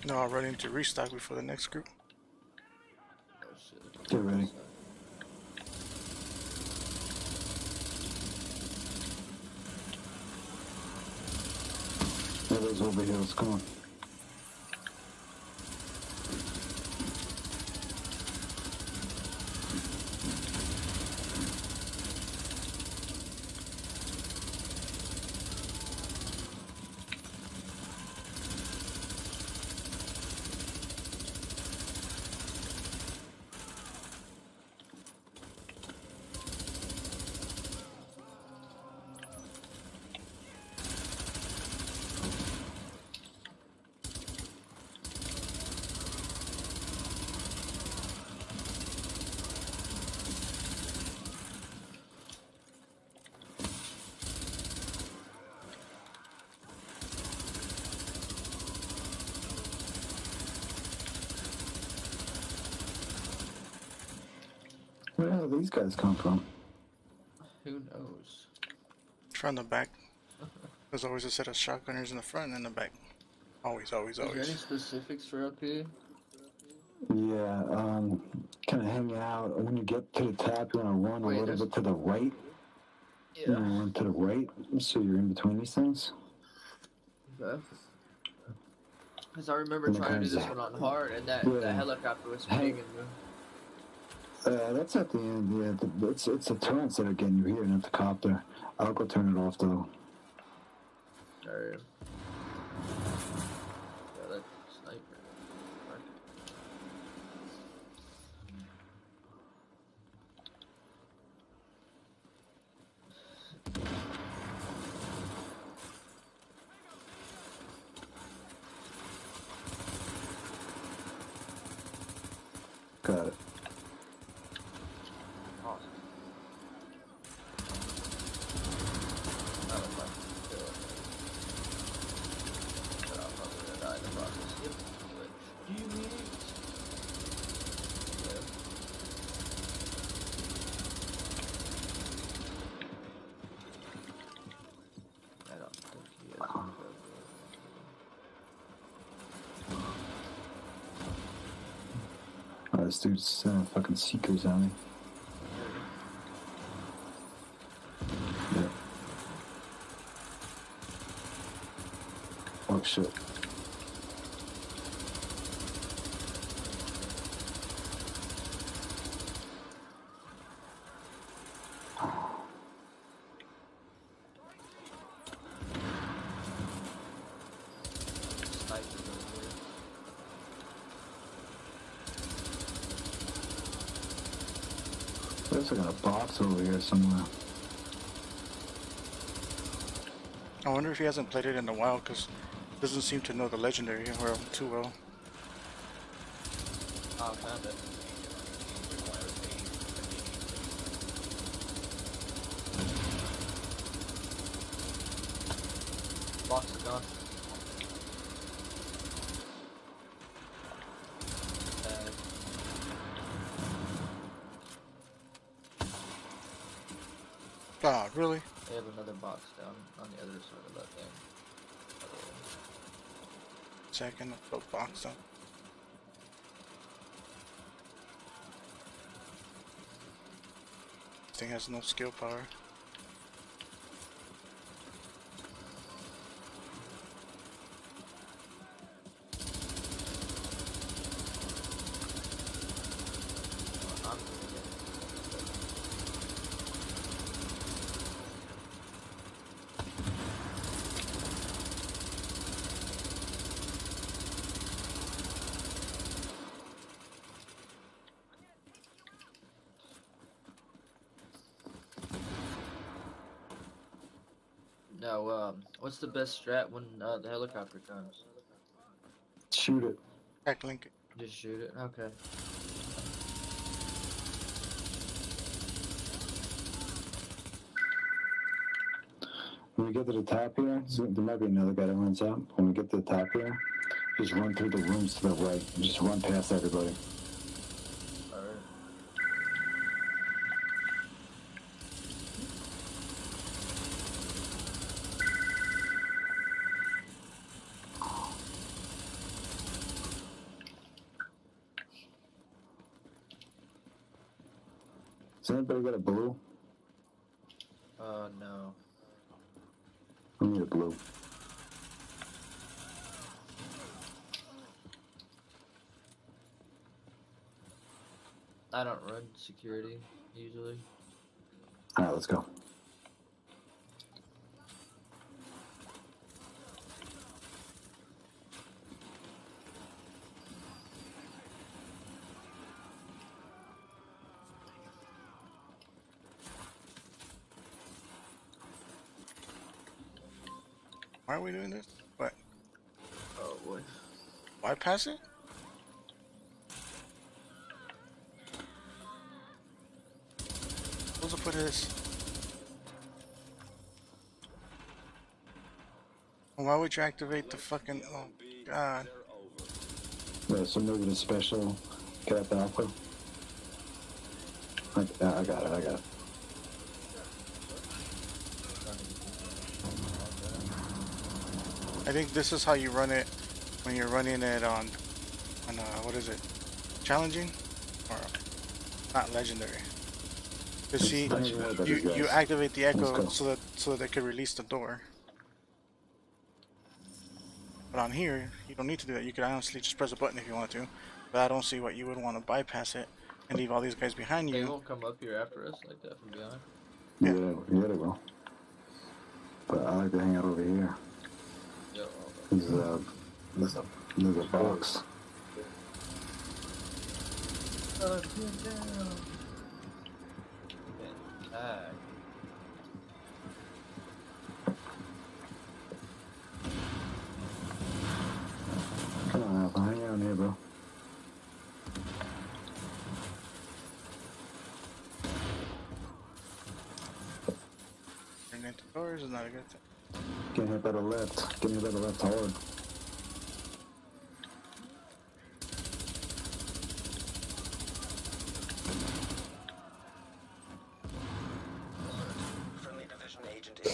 No, I'll run into restock before the next group. Oh shit. Get ready. Everybody's over here, let's go on. Where the hell do these guys come from? Who knows? From the back. There's always a set of shotgunners in the front and in the back. Always, always, Is there any always. specifics for up here? Yeah, kind of hanging out. When you get to the top, you want to run Wait, a little there's- bit to the right. You want to run to the right, so you're in between these things. Okay. Because I remember And the trying to do this kinds one of- on hard, and that Yeah. helicopter was pinging me. That's at the end. Yeah, it's the turrets that are getting you here, not the copter. I'll go turn it off though. Alright. Yeah, that sniper. Got it. Awesome. That was my kill. But I'm probably gonna die in the process. Yep. Which, do you mean? Yeah. I don't think he has any Oh, this dude's sending fucking seekers on me. Yeah. Oh shit. snipers over here. There's like a box over here somewhere. I wonder if he hasn't played it in a while, because doesn't seem to know the legendary well too well. Oh, found it. Box is gone. God, really? They have another box down on the other side of that thing. Second, the box up. This thing has no skill power. I'm gonna get No, what's the best strat when the helicopter comes? Shoot it. Back link. Just shoot it? Okay. When we get to the top here, there might be another guy that runs out. When we get to the top here, just run through the rooms to the right. Just run past everybody. Alright. Does anybody got a blue? No. I need a blue. I don't run security, usually. Alright, let's go. Why are we doing this? What? Oh boy. Why pass it? What's the point of this? Why would you activate the fucking... Oh, God. Yeah, so maybe the special got the alpha. I got it. I got it. I think this is how you run it when you're running it on what is it? Challenging or not legendary? You see, Don't even worry about these you guys. activate the Let's echo go. so that they can release the door. But on here, you don't need to do that. You could honestly just press a button if you want to. But I don't see what you would want to bypass it and leave all these guys behind They you. won't come up here after us like that from behind. Yeah. Yeah, they will. But I like to hang out over here. Yeah, well, There's a box. get down. Tag. Come on, Alpha, hang out here, bro. Turning into doors is not a good thing. Get hit by the left. Get hit by the left hard. Friendly division agent in.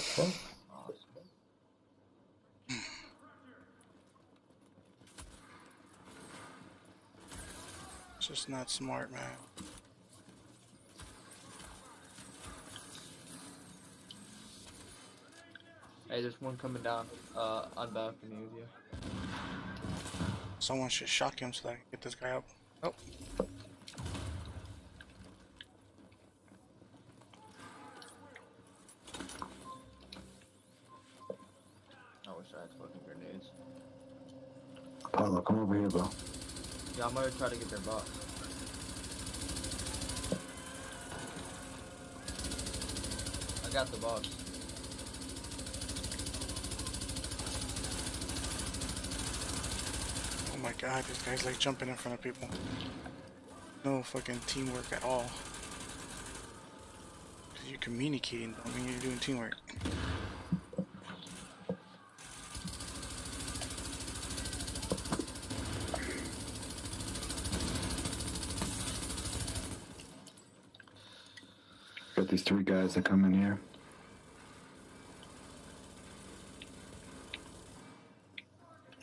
It's just not smart, man. Hey, there's one coming down on balcony with you. Someone should shock him so that I can get this guy up. Oh. I wish I had fucking grenades. Apollo, come over here, bro. Yeah, I'm gonna try to get their box. I got the box. Oh my god, this guy's like jumping in front of people. No fucking teamwork at all. Cause you're communicating, don't mean you're doing teamwork. Got these 3 guys that come in here.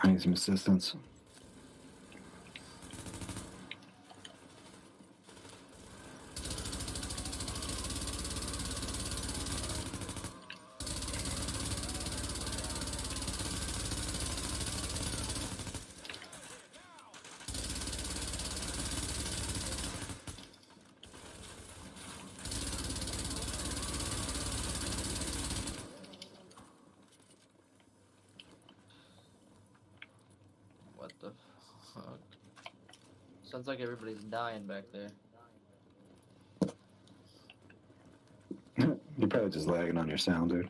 I need some assistance. What the fuck? Sounds like everybody's dying back there. You're probably just lagging on your sound, dude.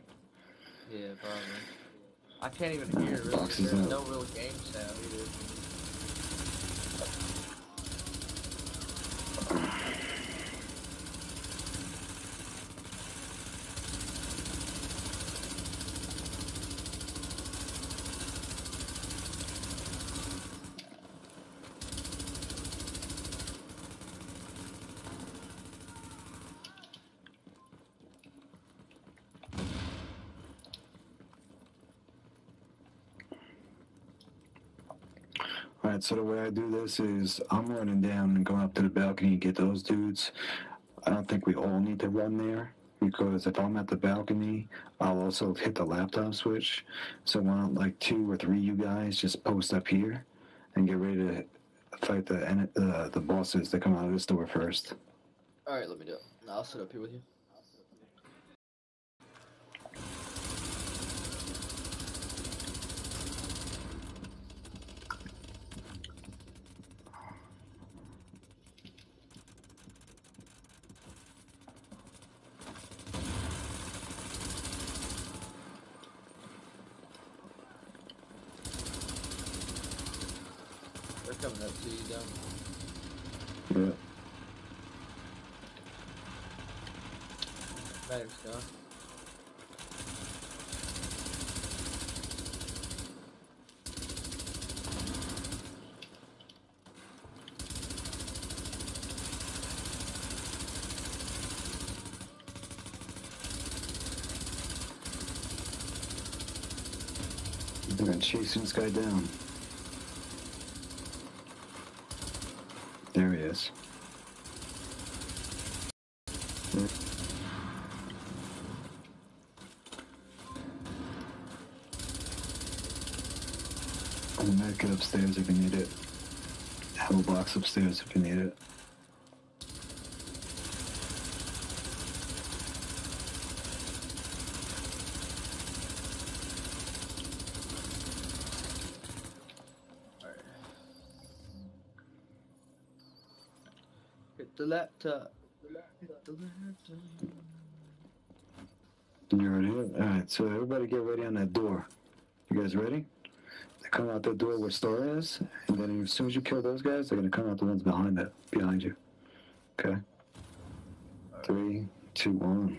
Yeah, probably. I can't even hear it really. Boxes There's out. no real game sound either. Alright, so the way I do this is I'm running down and going up to the balcony and get those dudes. I don't think we all need to run there because if I'm at the balcony, I'll also hit the laptop switch. So why don't like 2 or 3 you guys just post up here and get ready to fight the bosses that come out of this door first. Alright, let me do it. I'll sit up here with you. They're coming up to you, down. Yeah. Battery's gone. They're gonna chasing this guy down. There he is. I'll make it upstairs if you need it. Have a box upstairs if you need it. Hit the laptop. Hit the laptop. You ready? Alright, so everybody get ready on that door. You guys ready? They come out that door where Star is, and then as soon as you kill those guys, they're gonna come out the ones behind you. Okay? 3, 2, 1.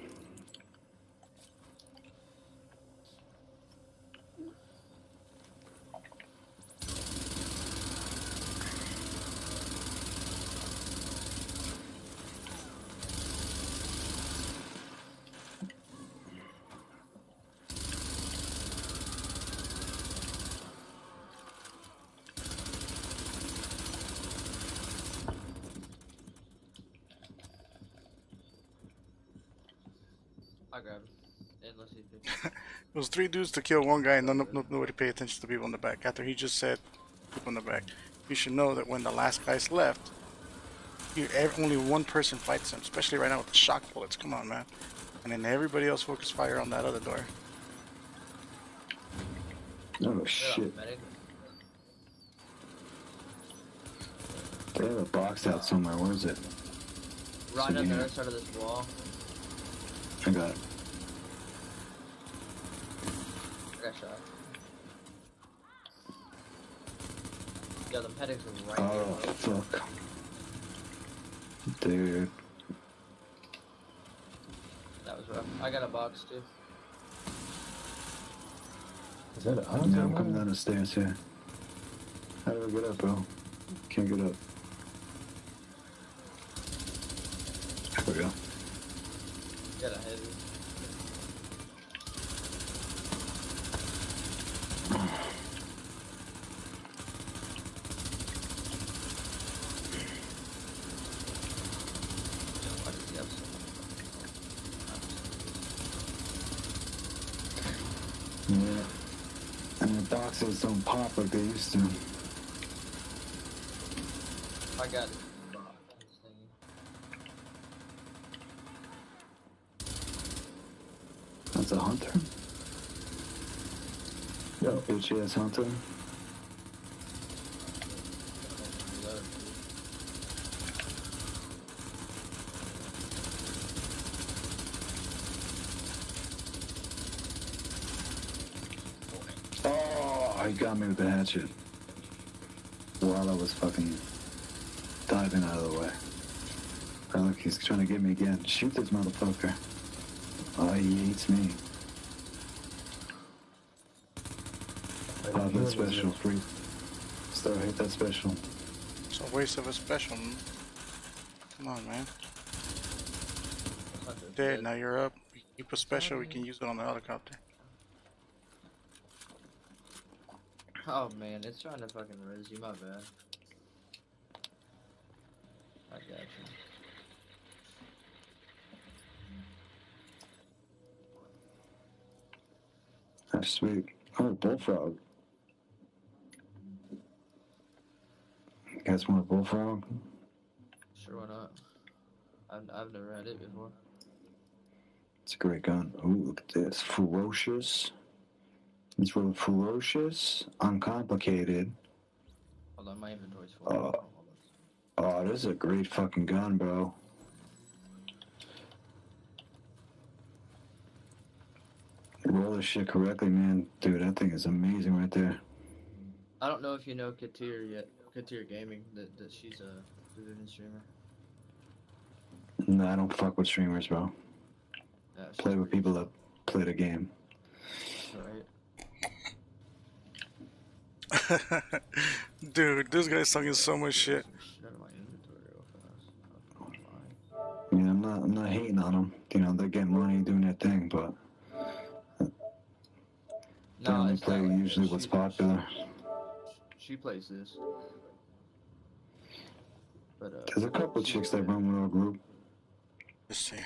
I grab him. Unless he did. It was 3 dudes to kill 1 guy, and nobody paid attention to the people in the back. After he just said people in the back, you should know that when the last guy's left, only 1 person fights him, especially right now with the shock bullets. Come on, man. And then everybody else focus fire on that other door. Oh shit. They have a box out somewhere. Where is it? Right on the other side of this wall. I got it. I got shot. Yeah, the medics are right Oh, here. fuck. Dude. That was rough. I got a box too. Is that a Yeah, hunter? I'm coming down the stairs here. How do I get up, bro? Can't get up. There we go. Got a heavy. Yeah. And the boxes don't pop like they used to. I got it. That's a hunter? Yo, bitch ass hunter. Oh, he got me with the hatchet. While I was fucking diving out of the way. Oh, look, he's trying to get me again. Shoot this motherfucker. Oh, he hates me. Oh, that special free. Still hit that special. It's a waste of a special. Come on, man. Dead, now you're up. You put special, we can use it on the helicopter. Oh man, it's trying to fucking res you, my bad. I got you. That's sweet. Oh, bullfrog. You guys want a bullfrog? Sure, why not? I've never had it before. It's a great gun. Ooh, look at this. Ferocious. It's really ferocious, uncomplicated. Hold on, my inventory's full. Oh, this is a great fucking gun, bro. Roll this shit correctly, man. Dude, that thing is amazing right there. I don't know if you know Katir yet. Katir Gaming, that she's a Vivian streamer. No, I don't fuck with streamers, bro. Yeah, she's Play with pretty- people that play the game. Right. Dude, this guy's talking so much shit. Some shit out of my inventory real fast. Oh, fine. I mean, I'm not hating on them. You know, they're getting money doing their thing, but They No, only it's play not like usually that. what's popular. She plays this, but There's a couple she's chicks that good. run with our group. Let's see.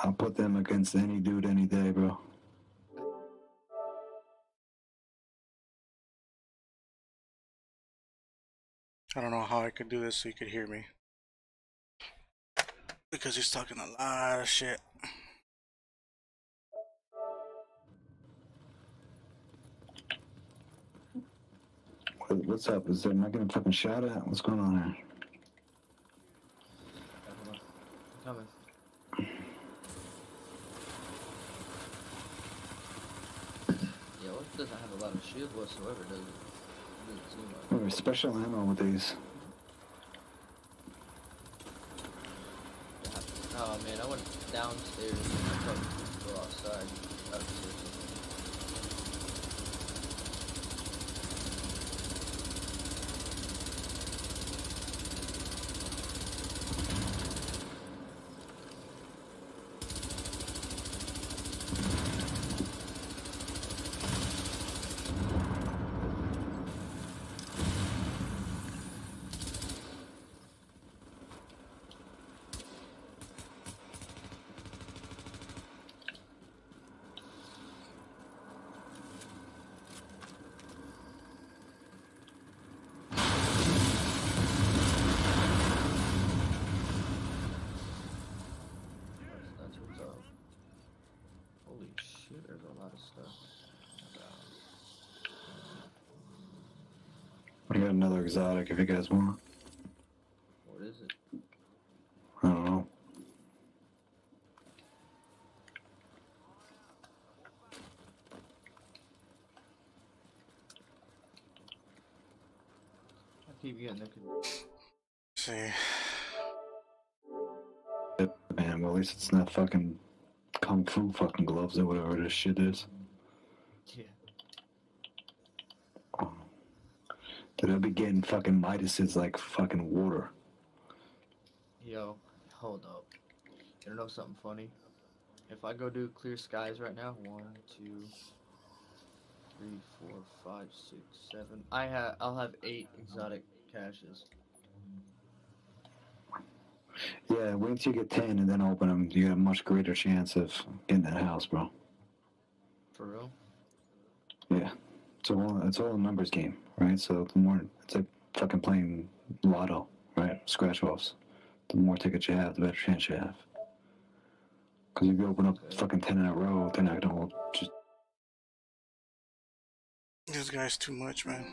I'll put them against any dude any day, bro. I don't know how I could do this so you could hear me. Because he's talking a lot of shit. What's up? Am I getting fucking shot at? What's going on here? Coming. Yeah, it doesn't have a lot of shield whatsoever, does it? Doesn't seem like. There's special ammo with these. Oh man, I went downstairs and I thought we could go outside. Upstairs. That's what's up. Holy shit, there's a lot of stuff. I got another exotic if you guys want. What is it? I don't know. I keep getting the. See. Man, well, at least it's not fucking kung fu fucking gloves or whatever this shit is. Yeah. Dude, I'll be getting fucking Midases like fucking water. Yo, hold up. You know something funny? If I go do clear skies right now, 1, 2, 3, 4, 5, 6, 7. I'll have 8 exotic caches. Yeah, wait until you get 10 and then open them. You got a much greater chance of getting that house, bro. For real? Yeah. It's all a numbers game, right? So the more, it's like fucking playing lotto, right? Scratch offs. The more tickets you have, the better chance you have. Because if you open up fucking 10 in a row, they're not gonna just. This guy's too much, man.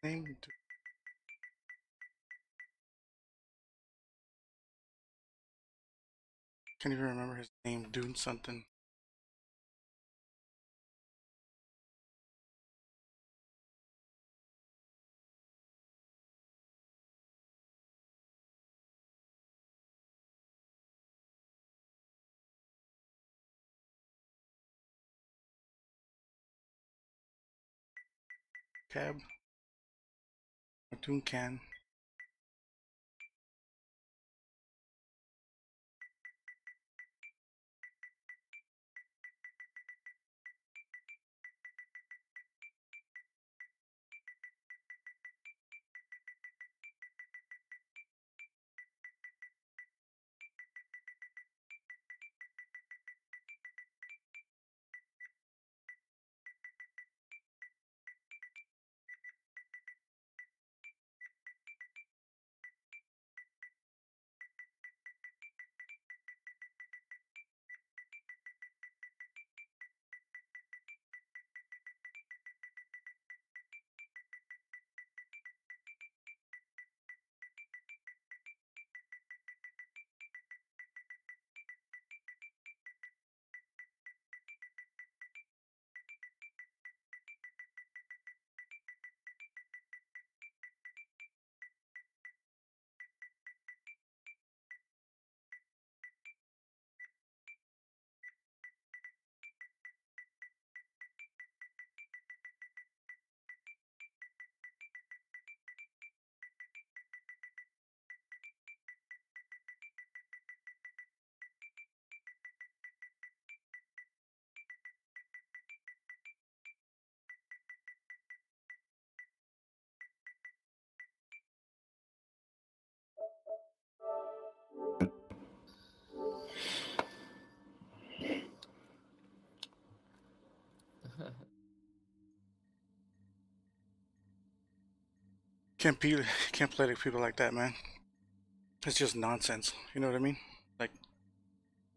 Name. Can't even remember his name. Dune something. Cab. Or Dune Can. can't play like people like that, man. It's just nonsense. You know what I mean? Like,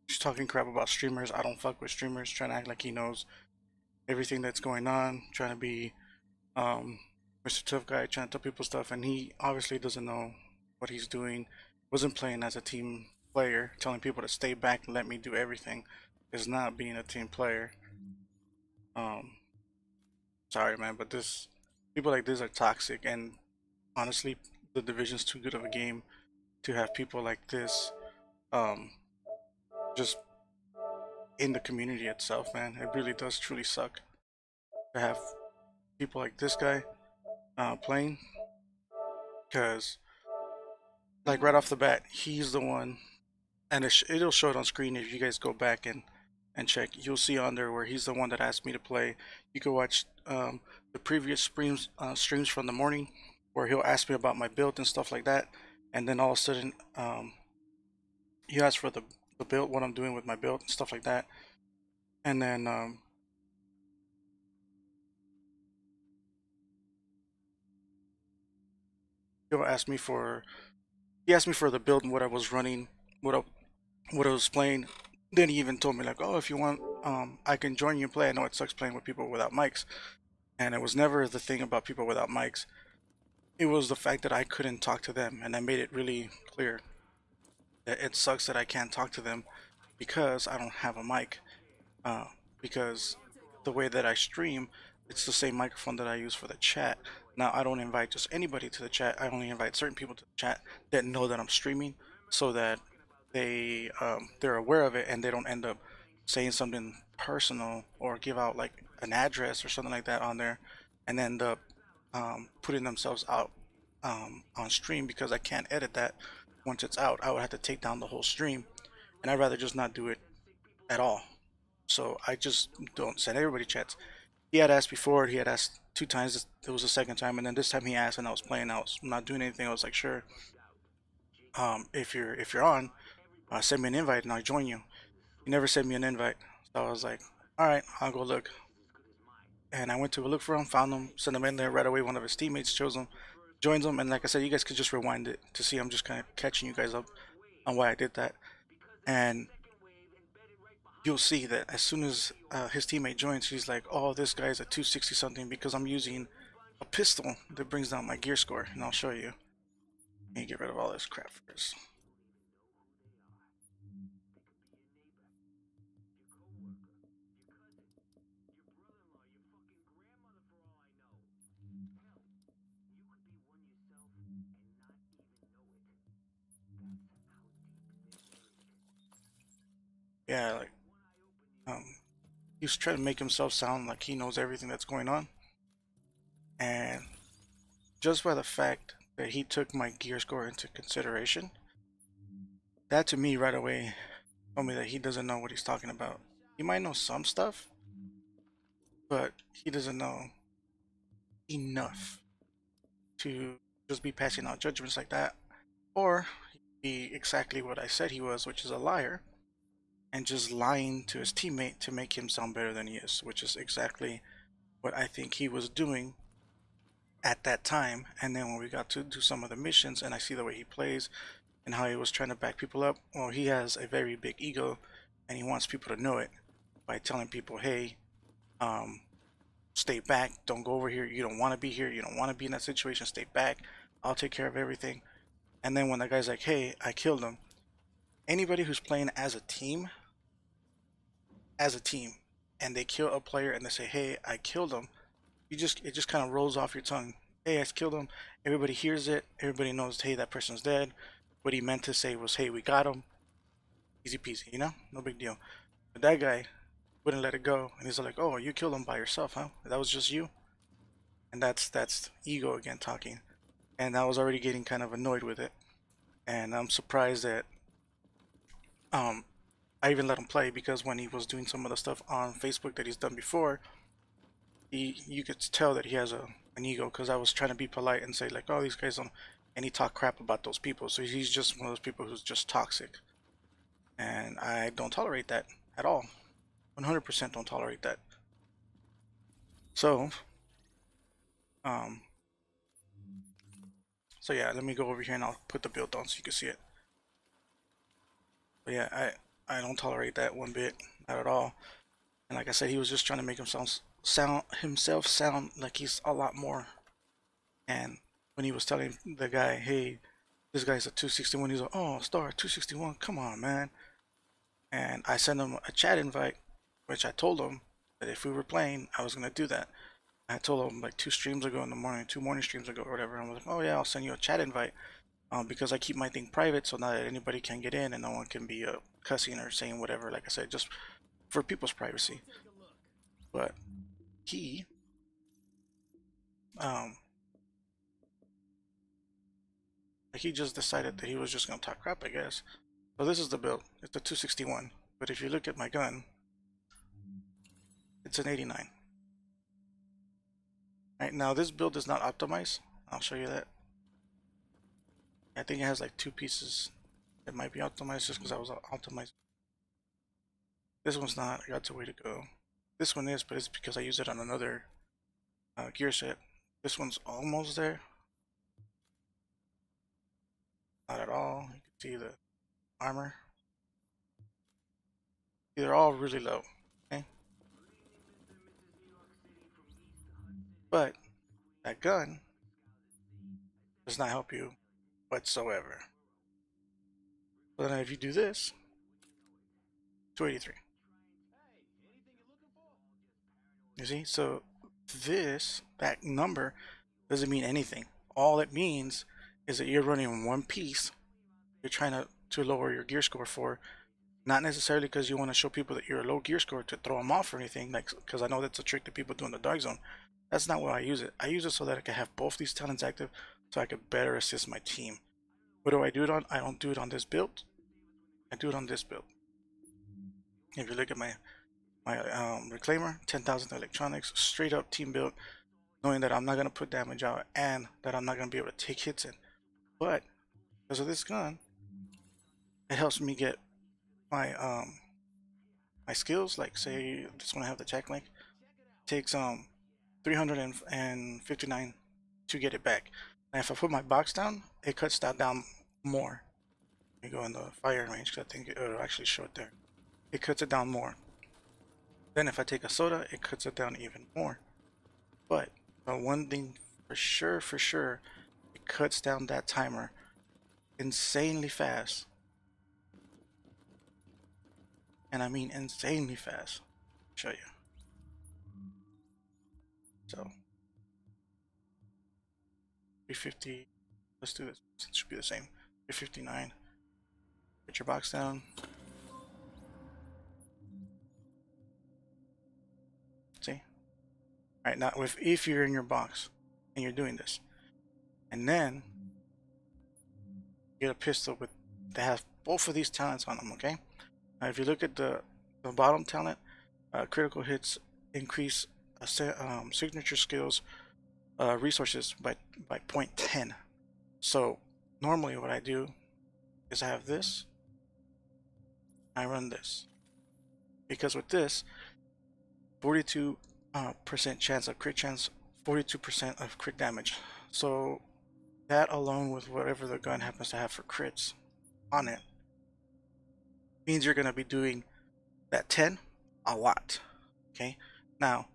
he's talking crap about streamers. I don't fuck with streamers. Trying to act like he knows everything that's going on. Trying to be Mr. Tough Guy. Trying to tell people stuff, and he obviously doesn't know what he's doing. Wasn't playing as a team player. Telling people to stay back and let me do everything is not being a team player. Sorry, man, but people like this are toxic, and honestly, the Division's too good of a game to have people like this just in the community itself, man. It really does truly suck to have people like this guy playing, because like right off the bat, he's the one, and it'll show it on screen if you guys go back and check. You'll see on there where he's the one that asked me to play. You can watch the previous streams from the morning where he'll ask me about my build and stuff like that, and then all of a sudden he asks for the build, what I'm doing with my build and stuff like that, and then he asked me for the build and what I was running, what I was playing. Then he even told me like, oh, if you want, I can join you and play. I know it sucks playing with people without mics, and it was never the thing about people without mics. It was the fact that I couldn't talk to them, and I made it really clear that it sucks that I can't talk to them because I don't have a mic. Because the way that I stream, it's the same microphone that I use for the chat. Now, I don't invite just anybody to the chat. I only invite certain people to the chat that know that I'm streaming, so that they're aware of it and they don't end up saying something personal or give out like an address or something like that on there, and end up putting themselves out on stream, because I can't edit that once it's out. I would have to take down the whole stream, and I'd rather just not do it at all. So I just don't send everybody chats. He had asked before. He had asked 2 times. It was the second time, and then this time he asked, and I was playing. I was not doing anything. I was like, sure. If you're on, send me an invite and I'll join you. He never sent me an invite, so I was like, all right, I'll go look. And I went to look for him, found him, sent him in there right away. One of his teammates chose him, joins him, and like I said, you guys could just rewind it to see. I'm just kind of catching you guys up on why I did that, and you'll see that as soon as his teammate joins, he's like, oh, this guy's a 260 something because I'm using a pistol that brings down my gear score, and I'll show you. Let me get rid of all this crap first. Yeah, like he's trying to make himself sound like he knows everything that's going on, and just by the fact that he took my gear score into consideration, that to me right away told me that he doesn't know what he's talking about. He might know some stuff, but he doesn't know enough to just be passing out judgments like that, or be exactly what I said he was, which is a liar, and just lying to his teammate to make him sound better than he is, which is exactly what I think he was doing at that time. And then when we got to do some of the missions and I see the way he plays and how he was trying to back people up, well, he has a very big ego and he wants people to know it by telling people, hey, stay back, don't go over here, you don't want to be here, you don't want to be in that situation, stay back, I'll take care of everything. And then when the guy's like, hey, I killed him, anybody who's playing as a team, and they kill a player and they say, hey, I killed him, it just kind of rolls off your tongue. Hey, I killed him. Everybody hears it. Everybody knows, hey, that person's dead. What he meant to say was, hey, we got him. Easy peasy, you know? No big deal. But that guy wouldn't let it go. And he's like, oh, you killed him by yourself, huh? That was just you? And that's ego again talking. And I was already getting kind of annoyed with it. And I'm surprised that I even let him play, because when he was doing some of the stuff on Facebook that he's done before, you could tell that he has an ego, because I was trying to be polite and say like, oh, these guys don't, and he talked crap about those people. So he's just one of those people who's just toxic, and I don't tolerate that at all. 100% don't tolerate that. So So yeah, let me go over here and I'll put the build on so you can see it. But yeah, I don't tolerate that one bit, not at all. And like I said, he was just trying to make himself sound like he's a lot more. And when he was telling the guy, hey, this guy's a 261, he's like, oh, Star 261, come on, man. And I sent him a chat invite, which I told him that if we were playing, I was gonna do that. I told him like 2 streams ago in the morning, 2 morning streams ago or whatever. And I was like, oh yeah, I'll send you a chat invite, because I keep my thing private, so not that anybody can get in and no one can be cussing or saying whatever. Like I said, just for people's privacy. But he, like he just decided that he was just gonna talk crap, I guess. So this is the build. It's a 261, but if you look at my gun, it's an 89. Right now, this build is not optimized. I'll show you that. I think it has like 2 pieces that might be optimized just because I was optimized. This one's not. I got a way to go. This one is, but it's because I use it on another gear set. This one's almost there. Not at all. You can see the armor. They're all really low. Okay. But that gun does not help you whatsoever. But then if you do this, 283. You see, so that number doesn't mean anything. All it means is that you're running one piece. You're trying to lower your gear score for, not necessarily because you want to show people that you're a low gear score to throw them off or anything, like, because I know that's a trick that people do in the Dark Zone. That's not why I use it. I use it so that I can have both these talents active, so I can better assist my team. What do I do it on? I don't do it on this build. I do it on this build. If you look at my Reclaimer, 10,000 electronics, straight up team build, knowing that I'm not gonna put damage out and that I'm not gonna be able to take hits in. But because of this gun, it helps me get my my skills. Like say this one I have the Jack Link, takes 359 to get it back. And if I put my box down, it cuts that down more. Let me go in the fire range because I think it'll actually show it there. It cuts it down more. Then if I take a soda, it cuts it down even more. But one thing for sure, it cuts down that timer insanely fast. And I mean insanely fast. I'll show you. So 350, let's do this. It should be the same. 359. Put your box down. See? Alright, now if you're in your box and you're doing this, and then get a pistol with that has both of these talents on them, okay? Now if you look at the bottom talent, critical hits increase signature skills resources by 0.10. So normally what I do is I have this, I run this, because with this 42% chance of crit chance, 42% of crit damage. So that alone with whatever the gun happens to have for crits on it means you're going to be doing that 10 a lot. Okay, now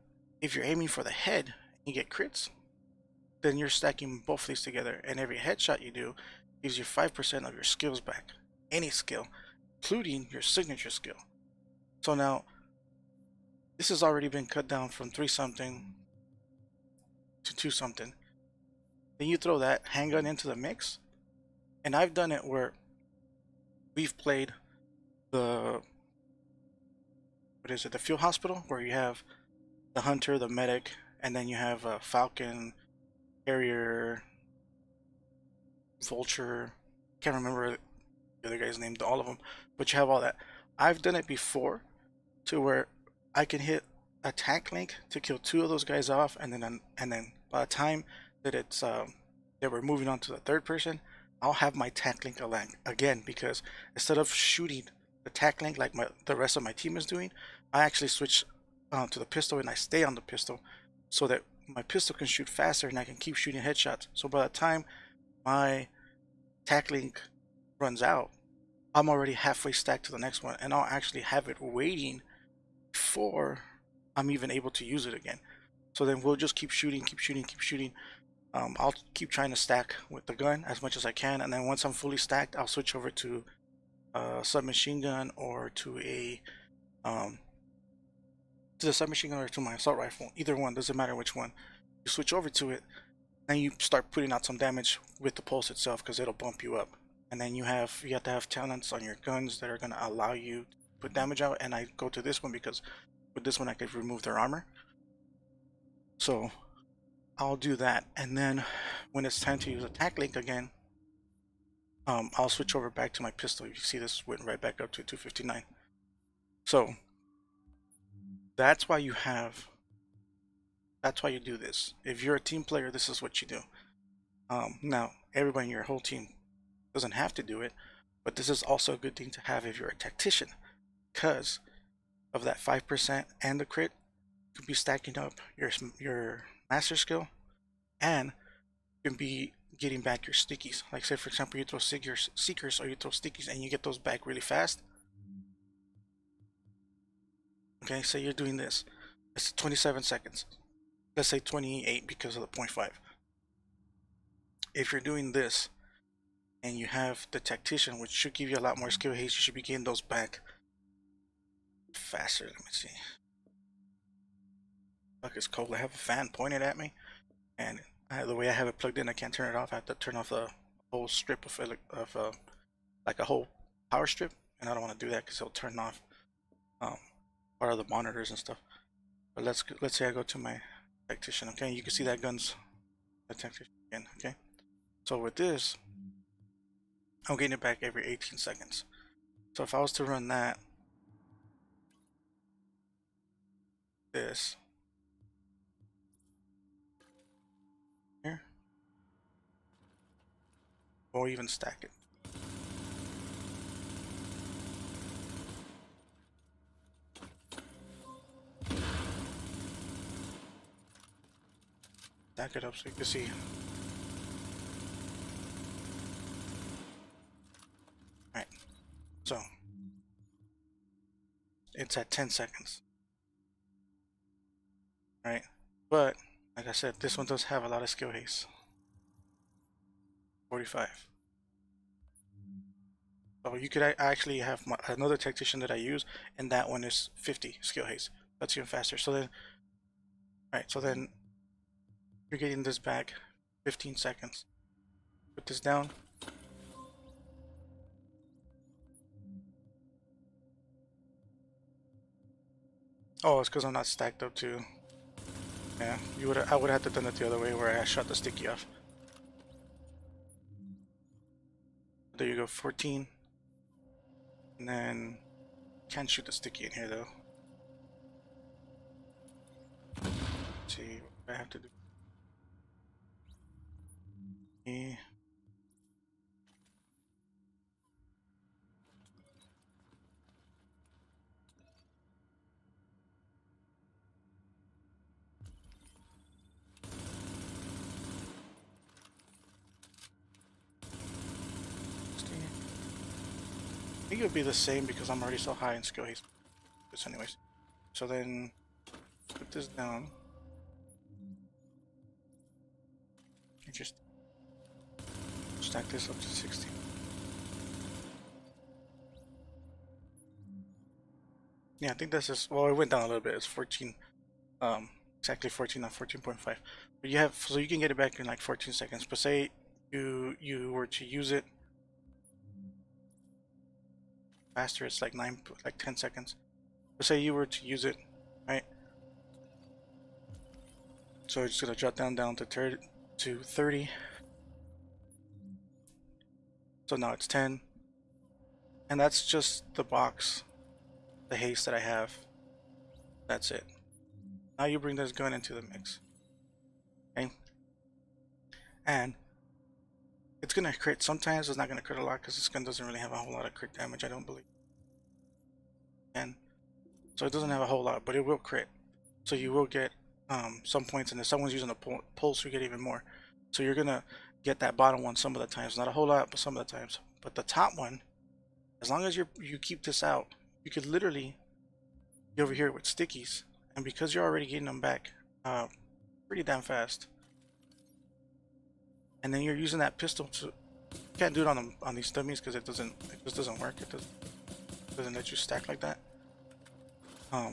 if you're aiming for the head and you get crits, then you're stacking both these together, and every headshot you do gives you 5% of your skills back, any skill, including your signature skill. So now this has already been cut down from 3 something to 2 something. Then you throw that handgun into the mix, and I've done it where we've played the the field hospital, where you have the hunter, the medic, and then you have a Falcon, Harrier, Vulture, can't remember the other guy's name, all of them, but you have all that. I've done it before to where I can hit a tank link to kill 2 of those guys off, and then by the time that it's that we're moving on to the 3rd person, I'll have my tank link again, because instead of shooting the tank link like the rest of my team is doing, I actually switch to the pistol, and I stay on the pistol so that my pistol can shoot faster and I can keep shooting headshots. So by the time my tack link runs out, I'm already halfway stacked to the next one, and I'll actually have it waiting before I'm even able to use it again. So then we'll just keep shooting, keep shooting, keep shooting. I'll keep trying to stack with the gun as much as I can, and then once I'm fully stacked, I'll switch over to a submachine gun or to the submachine gun or to my assault rifle. Either one, doesn't matter which one. You switch over to it, and you start putting out some damage with the pulse itself because it'll bump you up. And then you have to have talents on your guns that are gonna allow you to put damage out. And I go to this one because with this one I could remove their armor. So I'll do that, and then when it's time to use a tack link again, I'll switch over back to my pistol. You see this went right back up to 259. So that's why you do this. If you're a team player, this is what you do. Now everybody in your whole team doesn't have to do it, but this is also a good thing to have if you're a tactician, because of that 5% and the crit. You could be stacking up your master skill, and you can be getting back your stickies. Like say for example you throw seekers or you throw stickies and you get those back really fast. Okay, so you're doing this. It's 27 seconds. Let's say 28 because of the 0.5. If you're doing this and you have the tactician, which should give you a lot more skill haste, you should be getting those back faster. Let me see. Fuck, it's cold. I have a fan pointed at me, and the way I have it plugged in, I can't turn it off. I have to turn off the whole strip of like a whole power strip, and I don't want to do that because it'll turn off part of the monitors and stuff. But let's say I go to my tactician. Okay, you can see that gun's a tactician again. Okay, so with this, I'm getting it back every 18 seconds. So if I was to run this here, or even stack it. Stack it up so you can see. Alright, so it's at 10 seconds. Right, but like I said, this one does have a lot of skill haste. 45. So you could actually have another tactician that I use, and that one is 50 skill haste. That's even faster. So then, alright, so then you're getting this back 15 seconds. Put this down. Oh, it's because I'm not stacked up too. Yeah, I would have to done it the other way where I shot the sticky off. There you go, 14. And then can't shoot the sticky in here though. Let's see what I have to do. Yeah. I think it would be the same because I'm already so high in skill haste. This anyways. So then put this down. You just stack this up to 60. Yeah, I think this is, well, it went down a little bit. It's 14, exactly 14, not 14.5. But you have, so you can get it back in like 14 seconds. But say you were to use it faster, it's like 10 seconds. But say you were to use it, right? So it's gonna drop down to 30. So now it's 10, and that's just the box, the haste that I have. That's it. Now you bring this gun into the mix, okay? And it's gonna crit. Sometimes it's not gonna crit a lot because this gun doesn't really have a whole lot of crit damage, I don't believe. And so it doesn't have a whole lot, but it will crit. So you will get some points, and if someone's using a pulse, you get even more. So you're gonna get that bottom one some of the times, not a whole lot, but some of the times. But the top one, as long as you keep this out, you could literally be over here with stickies, and because you're already getting them back pretty damn fast, and then you're using that pistol to, you can't do it on these dummies because it just doesn't work. It doesn't let you stack like that.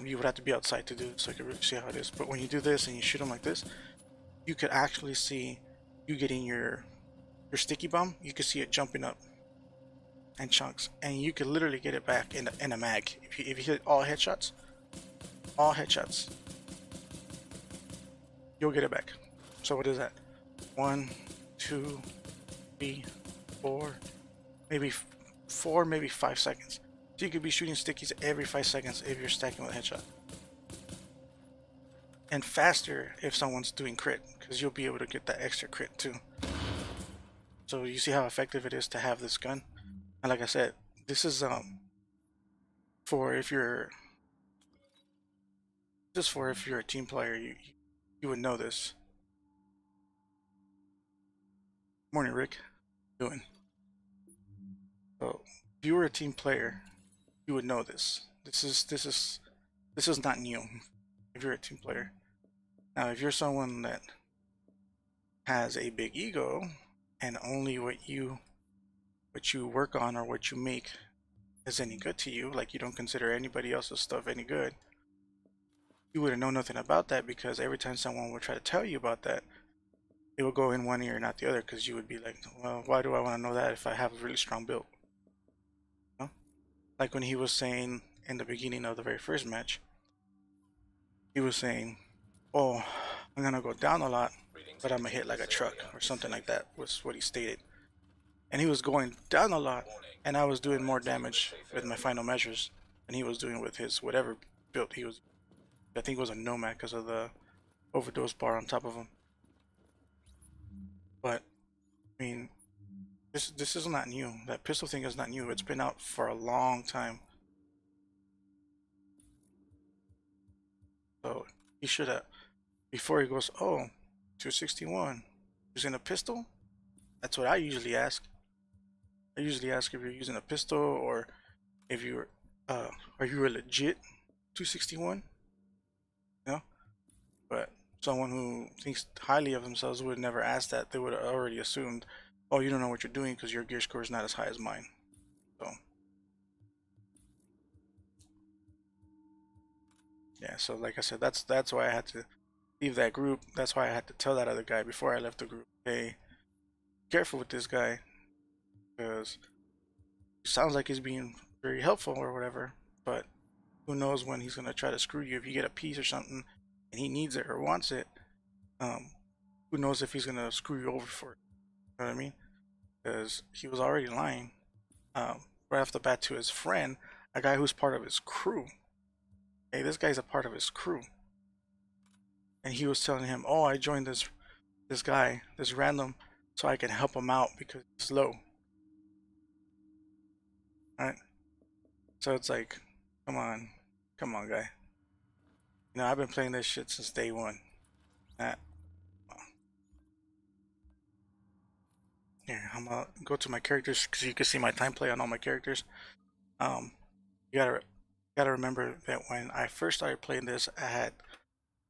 You would have to be outside to do it so you can really see how it is. But when you do this and you shoot them like this, you could actually see you getting your sticky bomb. You could see it jumping up in chunks, and you could literally get it back in a mag if you hit all headshots, you'll get it back. So what is that? 1, 2, 3, 4, maybe 4, maybe 5 seconds. So you could be shooting stickies every 5 seconds if you're stacking with a headshot. And faster if someone's doing crit, because you'll be able to get that extra crit too. So you see how effective it is to have this gun. And like I said, this is for if you're a team player, you would know this. Morning, Rick. How you doing? So if you were a team player, you would know this. This is not new if you're a team player. Now if you're someone that has a big ego and only what you work on or what you make is any good to you, like you don't consider anybody else's stuff any good, you wouldn't know nothing about that, because every time someone would try to tell you about that, it would go in one ear, not the other, because you would be like, well, why do I want to know that if I have a really strong build? You know? Like when he was saying in the beginning of the very first match, he was saying, oh, I'm gonna go down a lot, but I'm gonna hit like a truck or something like that, was what he stated. And he was going down a lot, and I was doing more damage with my final measures than he was doing with his whatever build he was. I think it was a Nomad because of the overdose bar on top of him. But I mean, this is not new. That pistol thing is not new. It's been out for a long time. So he should have, before he goes, oh, 261, using a pistol? That's what I usually ask. I usually ask if you're using a pistol, or if you're are you a legit 261? You know? But someone who thinks highly of themselves would never ask that. They would have already assumed, oh, you don't know what you're doing because your gear score is not as high as mine. So yeah, so like I said, that's why I had to leave that group. That's why I had to tell that other guy before I left the group, hey, careful with this guy, because it sounds like he's being very helpful or whatever, but who knows when he's gonna try to screw you. If you get a piece or something and he needs it or wants it, who knows if he's gonna screw you over for it. You know what I mean? Because he was already lying right off the bat to his friend, a guy who's part of his crew. Hey, this guy's a part of his crew, and he was telling him, oh, I joined this guy, this random, so I can help him out because he's low. Alright? So it's like, come on guy. You know, I've been playing this shit since day one. Here, I'm gonna go to my characters because you can see my time play on all my characters. You gotta remember that when I first started playing this, I had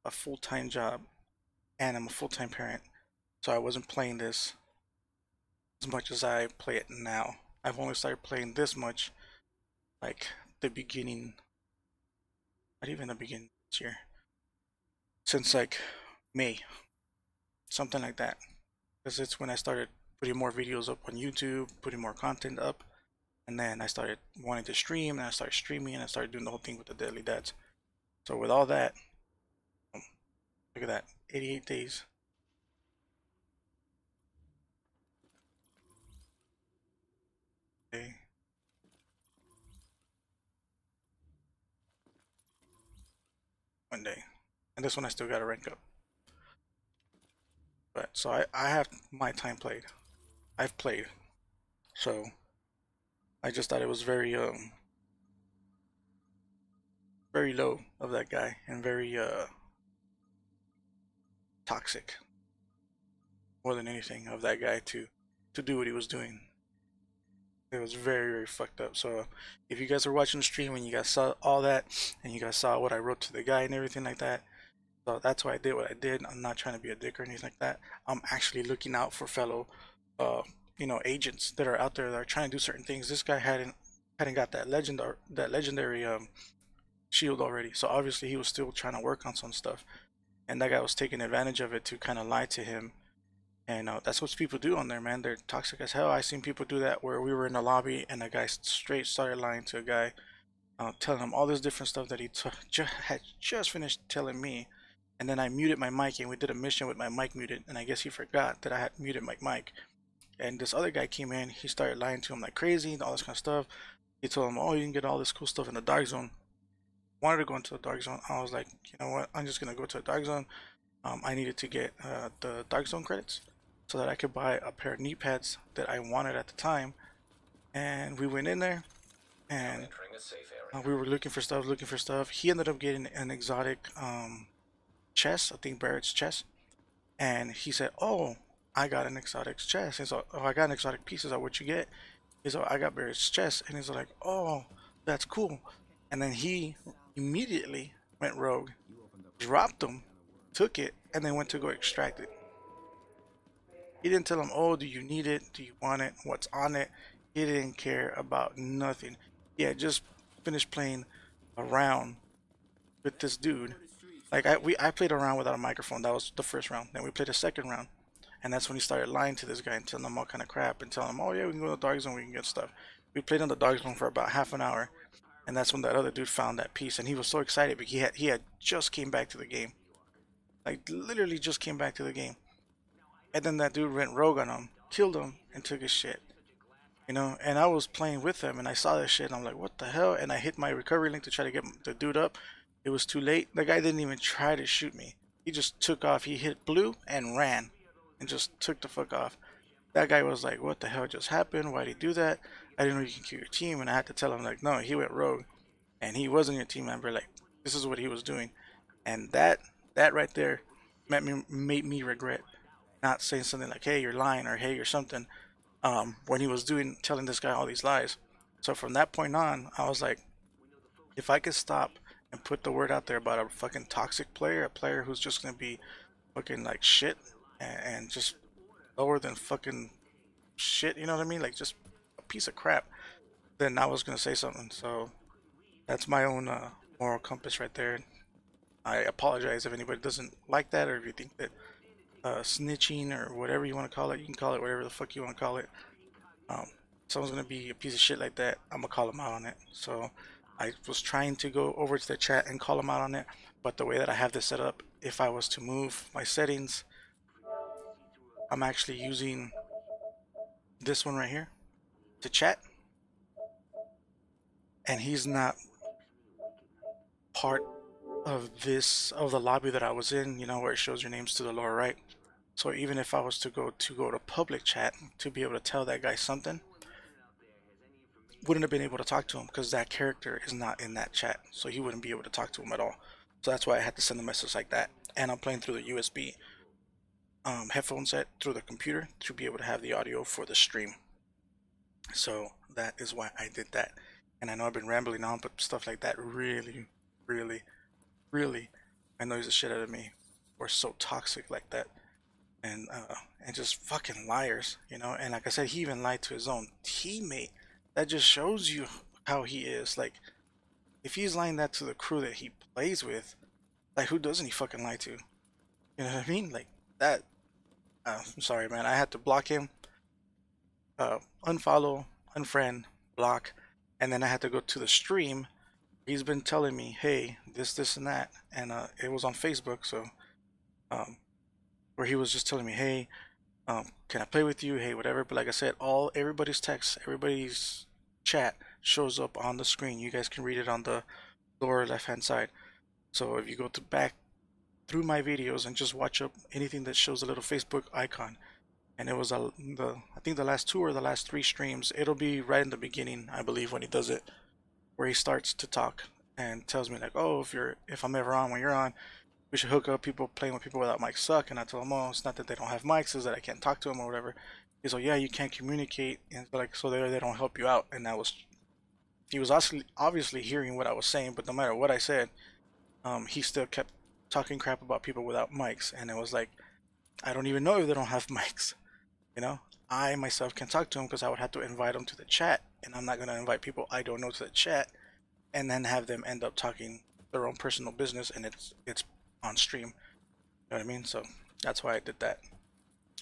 a full-time job and I'm a full-time parent, so I wasn't playing this as much as I play it now. I've only started playing this much like the beginning, not even the beginning this year, since like May, something like that, because it's when I started putting more videos up on YouTube, putting more content up, and then I started wanting to stream, and I started streaming, and I started doing the whole thing with the Deadly Dads. So with all that, look at that, 88 days. Okay. One day. And this one I still gotta rank up. But so I have my time played. I've played. So I just thought it was very low of that guy, and very toxic. more than anything of that guy to do what he was doing. It was very, very fucked up. So if you guys are watching the stream and you guys saw all that and you guys saw what I wrote to the guy and everything like that, so that's why I did what I did. I'm not trying to be a dick or anything like that. I'm actually looking out for fellow you know, agents that are out there that are trying to do certain things. This guy hadn't got that legendary shield already, so obviously he was still trying to work on some stuff, and that guy was taking advantage of it to kind of lie to him. And that's what people do on there, man. They're toxic as hell. I seen people do that where we were in the lobby and a guy straight started lying to a guy, telling him all this different stuff that he had just finished telling me. And then I muted my mic and we did a mission with my mic muted, and I guess he forgot that I had muted my mic. And this other guy came in, he started lying to him like crazy and all this kind of stuff. He told him, oh, you can get all this cool stuff in the dark zone. Wanted to go into the dark zone. I was like, you know what, I'm just gonna go to the dark zone. I needed to get the dark zone credits so that I could buy a pair of knee pads that I wanted at the time. And we went in there and we were looking for stuff. He ended up getting an exotic chest, I think Barrett's chest. And he said, oh, I got an exotic chest. He's like, oh, I got an exotic piece. Is that what you get? He's like, I got Barrett's chest. And he's like, oh, that's cool. And then he immediately went rogue, dropped them, took it, and then went to go extract it. He didn't tell him, oh, do you need it? Do you want it? What's on it? He didn't care about nothing. He had just finished playing around with this dude. Like I played around without a microphone. That was the first round. Then we played a second round, and that's when he started lying to this guy and telling him all kind of crap and telling him, oh yeah, we can go to the dark zone, we can get stuff. We played in the dark zone for about half an hour, and that's when that other dude found that piece, and he was so excited because he had just came back to the game. Like literally just came back to the game. And then that dude went rogue on him, killed him, and took his shit. You know, and I was playing with him, and I saw this shit, and I'm like, what the hell? And I hit my recovery link to try to get the dude up. It was too late. The guy didn't even try to shoot me. He just took off. He hit blue and ran, and just took the fuck off. That guy was like, what the hell just happened? Why'd he do that? I didn't know you can kill your team. And I had to tell him, like, no, he went rogue, and he wasn't your team member. Like, this is what he was doing. And that right there made me regret not saying something like, hey, you're lying, or hey, you're something, when he was telling this guy all these lies. So from that point on, I was like, if I could stop and put the word out there about a fucking toxic player, a player who's just gonna be fucking like shit and just lower than fucking shit, you know what I mean? Like just a piece of crap, then I was gonna say something. So that's my own moral compass right there. I apologize if anybody doesn't like that, or if you think that snitching or whatever you want to call it, you can call it whatever the fuck you want to call it. Someone's gonna be a piece of shit like that, I'm gonna call them out on it. So I was trying to go over to the chat and call them out on it, but the way that I have this set up, if I was to move my settings, I'm actually using this one right here to chat, and he's not part of the lobby that I was in, you know, where it shows your names to the lower right. So even if I was to go to public chat to be able to tell that guy something, wouldn't have been able to talk to him because that character is not in that chat, so he wouldn't be able to talk to him at all. So that's why I had to send a message like that. And I'm playing through the USB headphone set through the computer to be able to have the audio for the stream. So that is why I did that. And I know I've been rambling on, but stuff like that really annoys the shit out of me. We're so toxic like that, and just fucking liars, you know. And like I said, he even lied to his own teammate. That just shows you how he is. Like, if he's lying that to the crew that he plays with, like, who doesn't he fucking lie to? You know what I mean? Like that. I'm sorry, man. I had to block him, unfollow, unfriend, block, and then I had to go to the stream. He's been telling me, hey, this and that, and it was on Facebook, so where he was just telling me, hey, can I play with you? Hey, whatever. But like I said, everybody's text, everybody's chat shows up on the screen. You guys can read it on the lower left hand side. So if you go back through my videos and just watch up anything that shows a little Facebook icon, and it was I think the last 2 or the last 3 streams, it'll be right in the beginning, I believe, when he does it, where he starts to talk and tells me like, oh, if I'm ever on when you're on, we should hook up. People playing with people without mics suck. And I told him, oh, it's not that they don't have mics, it's that I can't talk to them or whatever. He's like, yeah, you can't communicate, and like, so they don't help you out. And that was, he was obviously hearing what I was saying, but no matter what I said, he still kept talking crap about people without mics. And it was like, I don't even know if they don't have mics, you know. I myself can talk to them because I would have to invite them to the chat, and I'm not going to invite people I don't know to the chat and then have them end up talking their own personal business, and it's on stream. You know what I mean? So that's why I did that.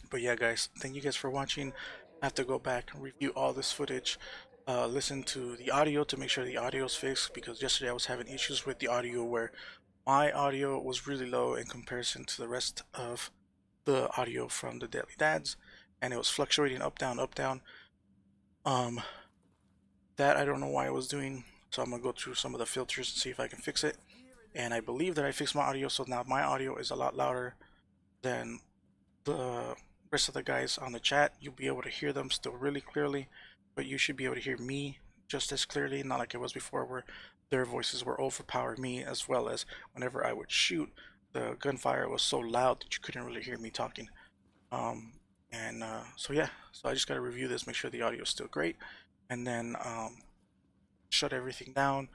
But yeah, guys, thank you guys for watching. I have to go back and review all this footage, listen to the audio to make sure the audio is fixed, because yesterday I was having issues with the audio where my audio was really low in comparison to the rest of the audio from the Deadly Dads, and it was fluctuating up down up down. That I don't know why I was doing, so I'm gonna go through some of the filters and see if I can fix it. And I believe that I fixed my audio, so now my audio is a lot louder than the rest of the guys on the chat. You'll be able to hear them still really clearly, but you should be able to hear me just as clearly, not like it was before where their voices were overpowering me, as well as whenever I would shoot, the gunfire was so loud that you couldn't really hear me talking. So yeah, so I just got to review this, make sure the audio is still great, and then shut everything down,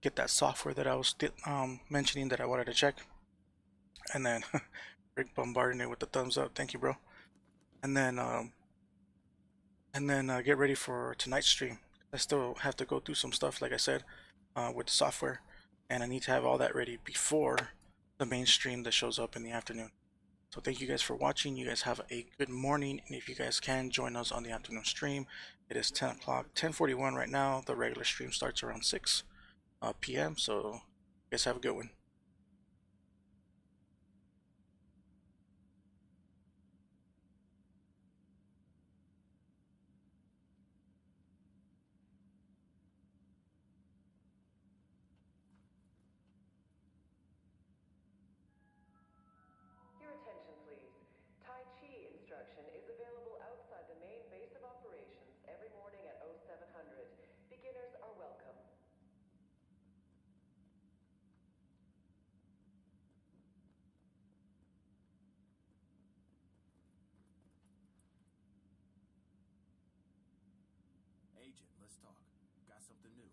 get that software that I was mentioning that I wanted to check, and then Rick bombarding it with the thumbs up, thank you, bro. And then get ready for tonight's stream. I still have to go through some stuff, like I said, with the software, and I need to have all that ready before the main stream that shows up in the afternoon. So thank you guys for watching. You guys have a good morning, and if you guys can join us on the afternoon stream, it is 10 o'clock, 10:41 right now. The regular stream starts around 6 p.m. So you guys have a good one. Your attention, please. Tai Chi instruction is available outside the main base of operations every morning at 0700. Beginners are welcome. Agent, let's talk. Got something new.